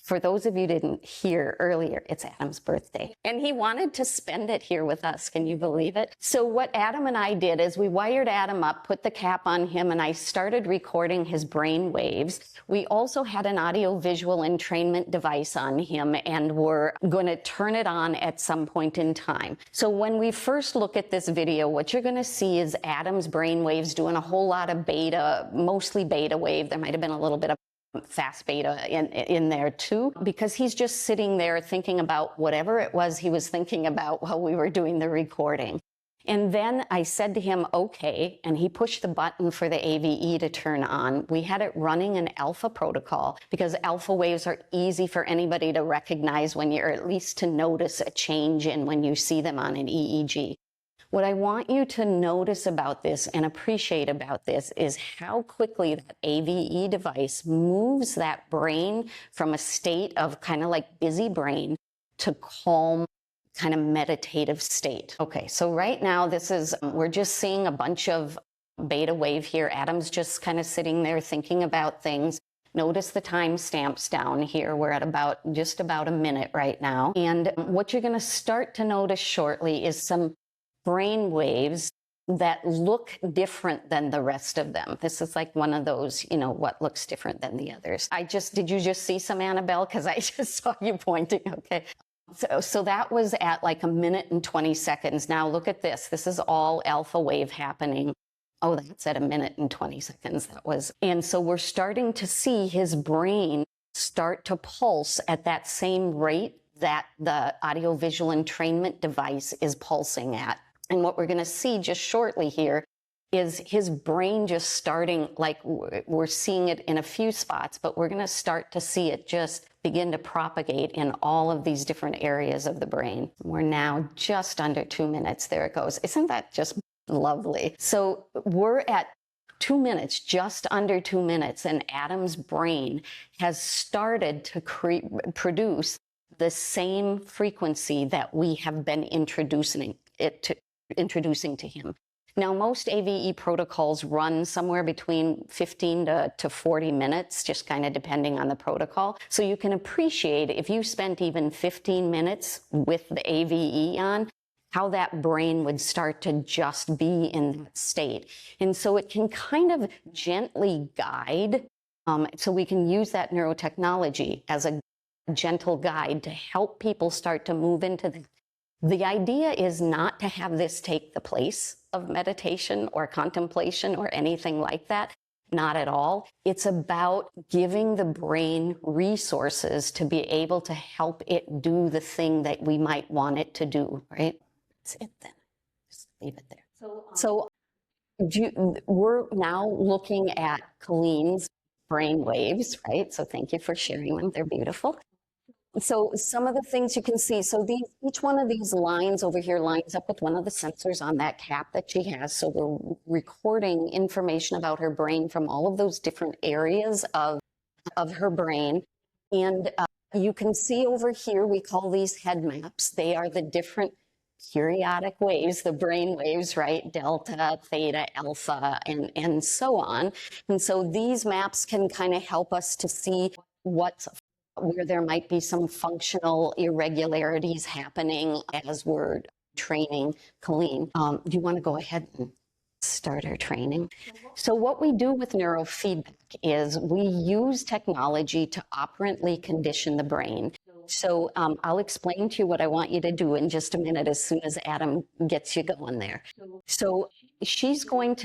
For those of you who didn't hear earlier, it's Adam's birthday. And he wanted to spend it here with us. Can you believe it? So what Adam and I did is we wired Adam up, put the cap on him, and I started recording his brain waves. We also had an audio-visual entrainment device on him, and we're going to turn it on at some point in time. So when we first look at this video, what you're going to see is Adam's brain waves doing a whole lot of beta, mostly beta wave. There might have been a little bit of fast beta in there too, because he's just sitting there thinking about whatever it was he was thinking about while we were doing the recording. And then I said to him, okay, and he pushed the button for the AVE to turn on. We had it running an alpha protocol because alpha waves are easy for anybody to recognize when you're, at least to notice a change in when you see them on an EEG. What I want you to notice about this and appreciate about this is how quickly that AVE device moves that brain from a state of kind of like busy brain to calm, kind of meditative state. Okay, so right now we're just seeing a bunch of beta wave here. Adam's just kind of sitting there thinking about things. Notice the timestamps down here. We're at just about a minute right now. And what you're going to start to notice shortly is some brain waves that look different than the rest of them. This is like one of those, what looks different than the others. Did you just see some, Annabelle? Because I just saw you pointing, okay. So that was at like a minute and 20 seconds. Now look at this. This is all alpha wave happening. Oh, that's at a minute and 20 seconds. And so we're starting to see his brain start to pulse at that same rate that the audiovisual entrainment device is pulsing at. And what we're going to see just shortly here is his brain just starting, like we're seeing it in a few spots, but we're going to start to see it just begin to propagate in all of these different areas of the brain. We're now just under 2 minutes. There it goes. Isn't that just lovely? So we're at 2 minutes, just under 2 minutes, and Adam's brain has started to produce the same frequency that we have been introducing to him. Now, most AVE protocols run somewhere between 15 to 40 minutes, just kind of depending on the protocol. So you can appreciate if you spent even 15 minutes with the AVE on, how that brain would start to just be in that state. And so it can kind of gently guide, so we can use that neurotechnology as a gentle guide to help people start to move into the. The idea is not to have this take the place of meditation or contemplation or anything like that. Not at all. It's about giving the brain resources to be able to help it do the thing that we might want it to do, right? That's it then. Just leave it there. So we're now looking at Colleen's brain waves, right? So thank you for sharing them. They're beautiful. So some of the things you can see, so each one of these lines over here lines up with one of the sensors on that cap that she has. So we're recording information about her brain from all of those different areas of her brain. And you can see over here, we call these head maps. They are the different periodic waves, the brain waves, right? Delta, theta, alpha, and so on. And so these maps can kind of help us to see where there might be some functional irregularities happening as we're training Colleen. Do you want to go ahead and start our training? So what we do with neurofeedback is we use technology to operantly condition the brain. So I'll explain to you what I want you to do in just a minute as soon as Adam gets you going there. So she's going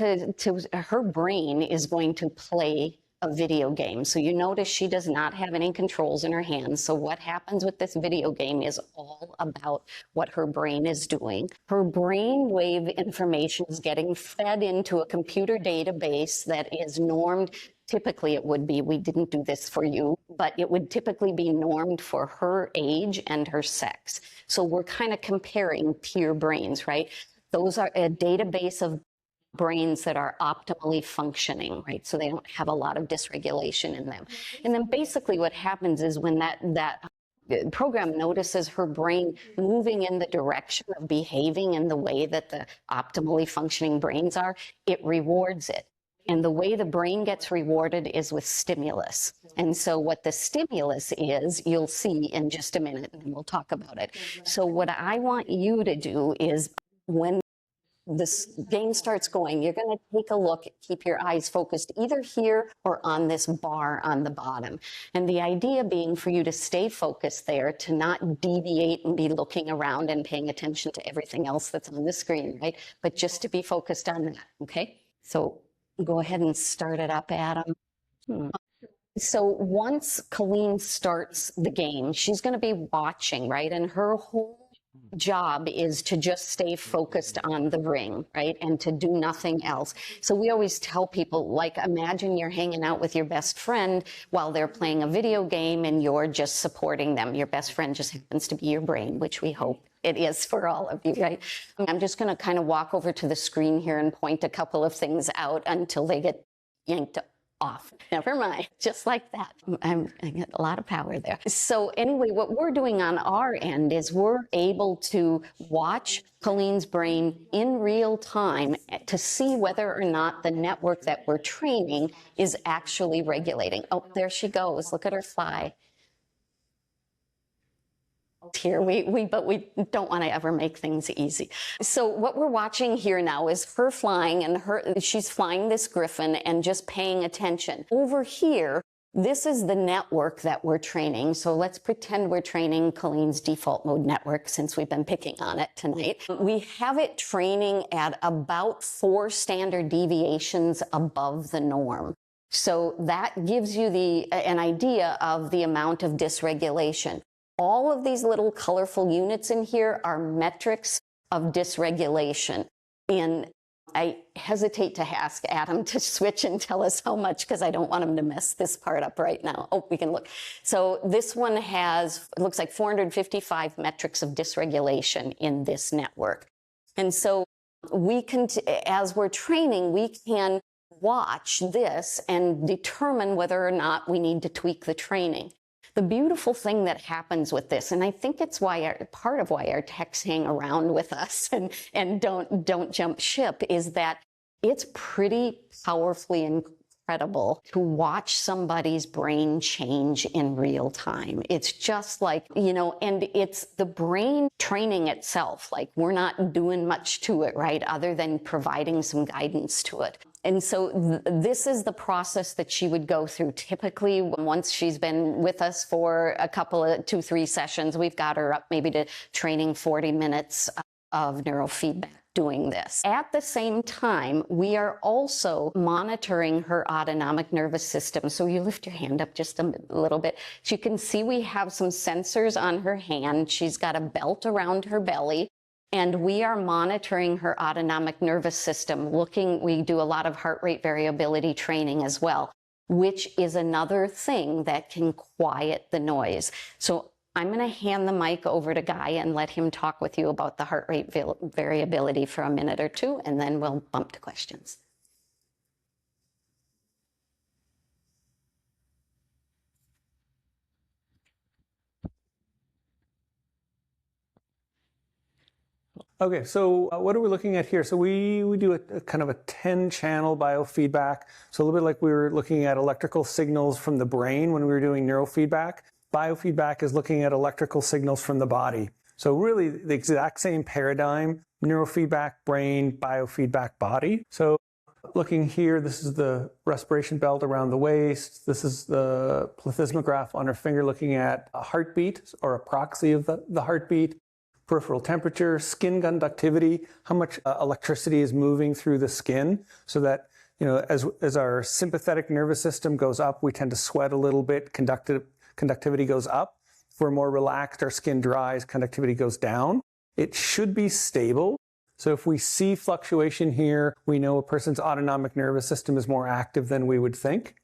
her brain is going to play a video game. So you notice she does not have any controls in her hands. So what happens with this video game is all about what her brain is doing. Her brain wave information is getting fed into a computer database that is normed. Typically it would be, we didn't do this for you, but it would typically be normed for her age and her sex. So we're kind of comparing peer brains, right? Those are a database of brains that are optimally functioning, right? So they don't have a lot of dysregulation in them. And then basically what happens is when that program notices her brain moving in the direction of behaving in the way that the optimally functioning brains are, it rewards it. And the way the brain gets rewarded is with stimulus. And so what the stimulus is, you'll see in just a minute, and we'll talk about it. So what I want you to do is when this game starts going, you're going to take a look, keep your eyes focused either here or on this bar on the bottom. And the idea being for you to stay focused there, to not deviate and be looking around and paying attention to everything else that's on the screen, right? But just to be focused on that, okay? So go ahead and start it up, Adam. So once Colleen starts the game, she's going to be watching, right? And her whole job is to just stay focused on the ring, right? And to do nothing else. So we always tell people, like, imagine you're hanging out with your best friend while they're playing a video game and you're just supporting them. Your best friend just happens to be your brain, which we hope it is for all of you, right? I'm just going to kind of walk over to the screen here and point a couple of things out until they get yanked off. Never mind, just like that. I get a lot of power there. So anyway, what we're doing on our end is we're able to watch Colleen's brain in real time to see whether or not the network that we're training is actually regulating. Oh, there she goes. Look at her fly. Here but we don't want to ever make things easy. So what we're watching here now is her flying, and she's flying this griffin and just paying attention. Over here, this is the network that we're training. So let's pretend we're training Colleen's default mode network, since we've been picking on it tonight. We have it training at about 4 standard deviations above the norm. So that gives you an idea of the amount of dysregulation. All of these little colorful units in here are metrics of dysregulation. And I hesitate to ask Adam to switch and tell us how much, because I don't want him to mess this part up right now. Oh, we can look. So this one has, it looks like 455 metrics of dysregulation in this network. And so we can, as we're training, we can watch this and determine whether or not we need to tweak the training. The beautiful thing that happens with this, and I think it's why part of why our techs hang around with us and don't jump ship, is that it's pretty powerfully incredible to watch somebody's brain change in real time. It's just like, and it's the brain training itself. Like, we're not doing much to it, right? Other than providing some guidance to it. And so this is the process that she would go through. Typically, once she's been with us for a couple of 2-3 sessions, we've got her up maybe to training 40 minutes of neurofeedback doing this. At the same time, we are also monitoring her autonomic nervous system. So you lift your hand up just a little bit. So you can see we have some sensors on her hand. She's got a belt around her belly. And we are monitoring her autonomic nervous system, we do a lot of heart rate variability training as well, which is another thing that can quiet the noise. So I'm going to hand the mic over to Guy and let him talk with you about the heart rate variability for a minute or two, and then we'll bump to questions. Okay, so what are we looking at here? So we do a kind of a 10-channel biofeedback. So a little bit like we were looking at electrical signals from the brain when we were doing neurofeedback. Biofeedback is looking at electrical signals from the body. So really the exact same paradigm: neurofeedback, brain, biofeedback, body. So looking here, this is the respiration belt around the waist. This is the plethysmograph on our finger looking at a heartbeat or a proxy of the heartbeat. Peripheral temperature, skin conductivity, how much electricity is moving through the skin, so that, as our sympathetic nervous system goes up, we tend to sweat a little bit, conductivity goes up. If we're more relaxed, our skin dries, conductivity goes down. It should be stable. So if we see fluctuation here, we know a person's autonomic nervous system is more active than we would think.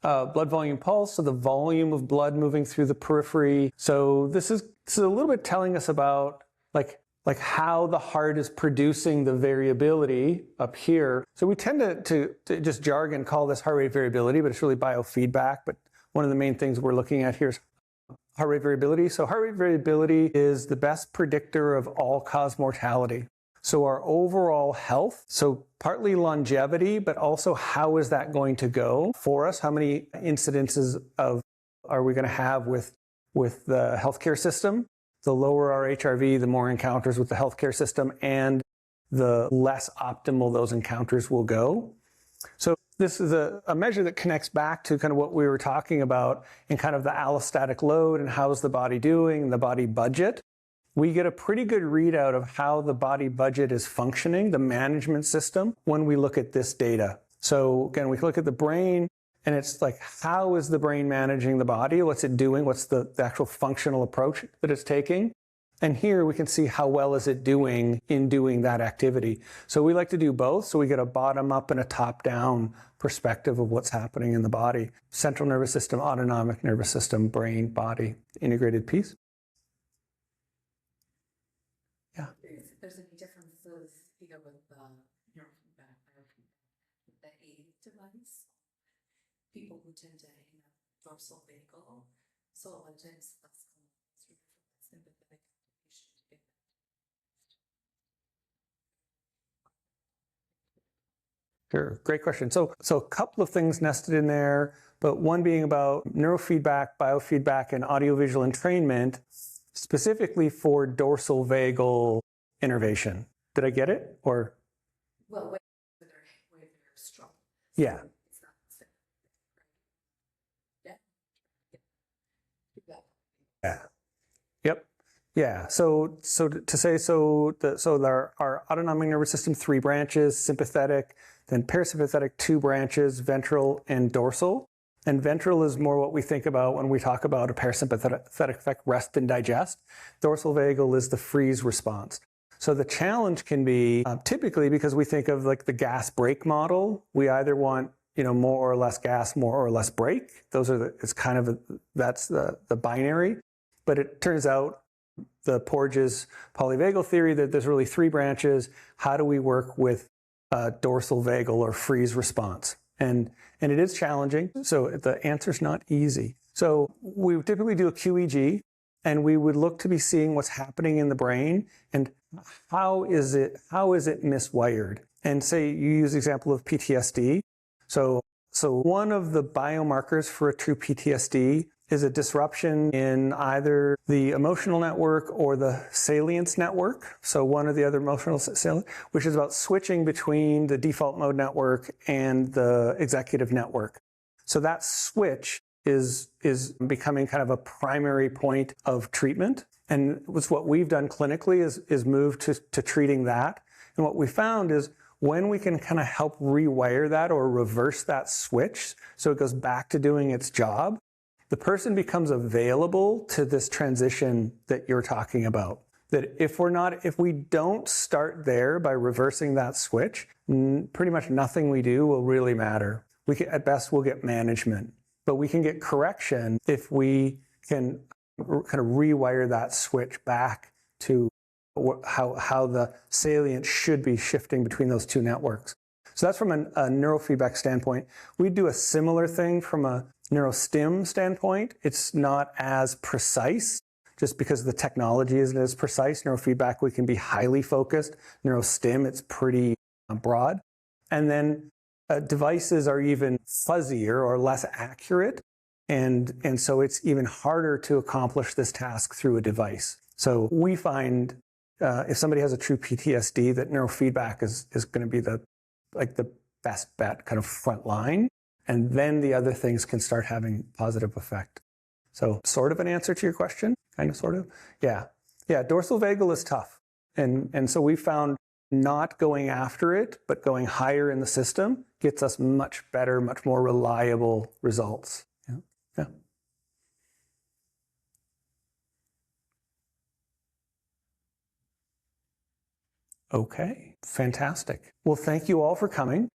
Blood volume pulse, so the volume of blood moving through the periphery. So this is a little bit telling us about like how the heart is producing the variability up here. So we tend to just jargon call this heart rate variability, but it's really biofeedback. But one of the main things we're looking at here is heart rate variability. So heart rate variability is the best predictor of all-cause mortality. So our overall health, so partly longevity, but also how is that going to go for us? How many incidences are we going to have with the healthcare system? The lower our HRV, the more encounters with the healthcare system, and the less optimal those encounters will go. So this is a measure that connects back to kind of what we were talking about in kind of the allostatic load and how's the body doing and the body budget. We get a pretty good readout of how the body budget is functioning, the management system, when we look at this data. So again, we look at the brain, and it's like, how is the brain managing the body? What's it doing? What's the actual functional approach that it's taking? And here we can see how well is it doing in doing that activity. So we like to do both. So we get a bottom-up and a top-down perspective of what's happening in the body. Central nervous system, autonomic nervous system, brain, body, integrated piece. If there's any differences here with the neurofeedback, biofeedback, the AVE device, people who tend to hang up dorsal vagal, so a lot of times that's through sympathetic activation. Sure, great question. So a couple of things nested in there, but one being about neurofeedback, biofeedback, and audiovisual entrainment, specifically for dorsal vagal innervation. Did I get it? Or Well, where they're strong. yeah. It's not the same, right? Yeah. Yeah. Yep. Yeah. So to say our autonomic nervous system, 3 branches: sympathetic, then parasympathetic, 2 branches, ventral and dorsal. And ventral is more what we think about when we talk about a parasympathetic effect, rest and digest. Dorsal vagal is the freeze response. So the challenge can be typically, because we think of like the gas brake model, we either want more or less gas, more or less brake. That's the binary. But it turns out the Porges polyvagal theory that there's really 3 branches. How do we work with dorsal vagal or freeze response. And it is challenging, so the answer's not easy. So we would typically do a QEEG, and we would look to be seeing what's happening in the brain and how is it miswired. And say you use the example of PTSD. So one of the biomarkers for a true PTSD is a disruption in either the emotional network or the salience network. So one or the other emotional salience, which is about switching between the default mode network and the executive network. So that switch is becoming kind of a primary point of treatment. And what we've done clinically is move to treating that. And what we found is when we can kind of help rewire that or reverse that switch so it goes back to doing its job, the person becomes available to this transition that you're talking about. That if we don't start there by reversing that switch, pretty much nothing we do will really matter. At best, we'll get management, but we can get correction if we can kind of rewire that switch back to how the salient should be shifting between those two networks. So that's from a neurofeedback standpoint. We do a similar thing from a neurostim standpoint. It's not as precise just because the technology isn't as precise. Neurofeedback, we can be highly focused. Neurostim, it's pretty broad. And then devices are even fuzzier or less accurate. And so it's even harder to accomplish this task through a device. So we find if somebody has a true PTSD, that neurofeedback is going to be the best bet, kind of front line. And then the other things can start having positive effect. So sort of an answer to your question, kind of, sort of. Yeah. Dorsal vagal is tough. And so we found not going after it, but going higher in the system gets us much better, much more reliable results. Yeah. Okay, fantastic. Well, thank you all for coming.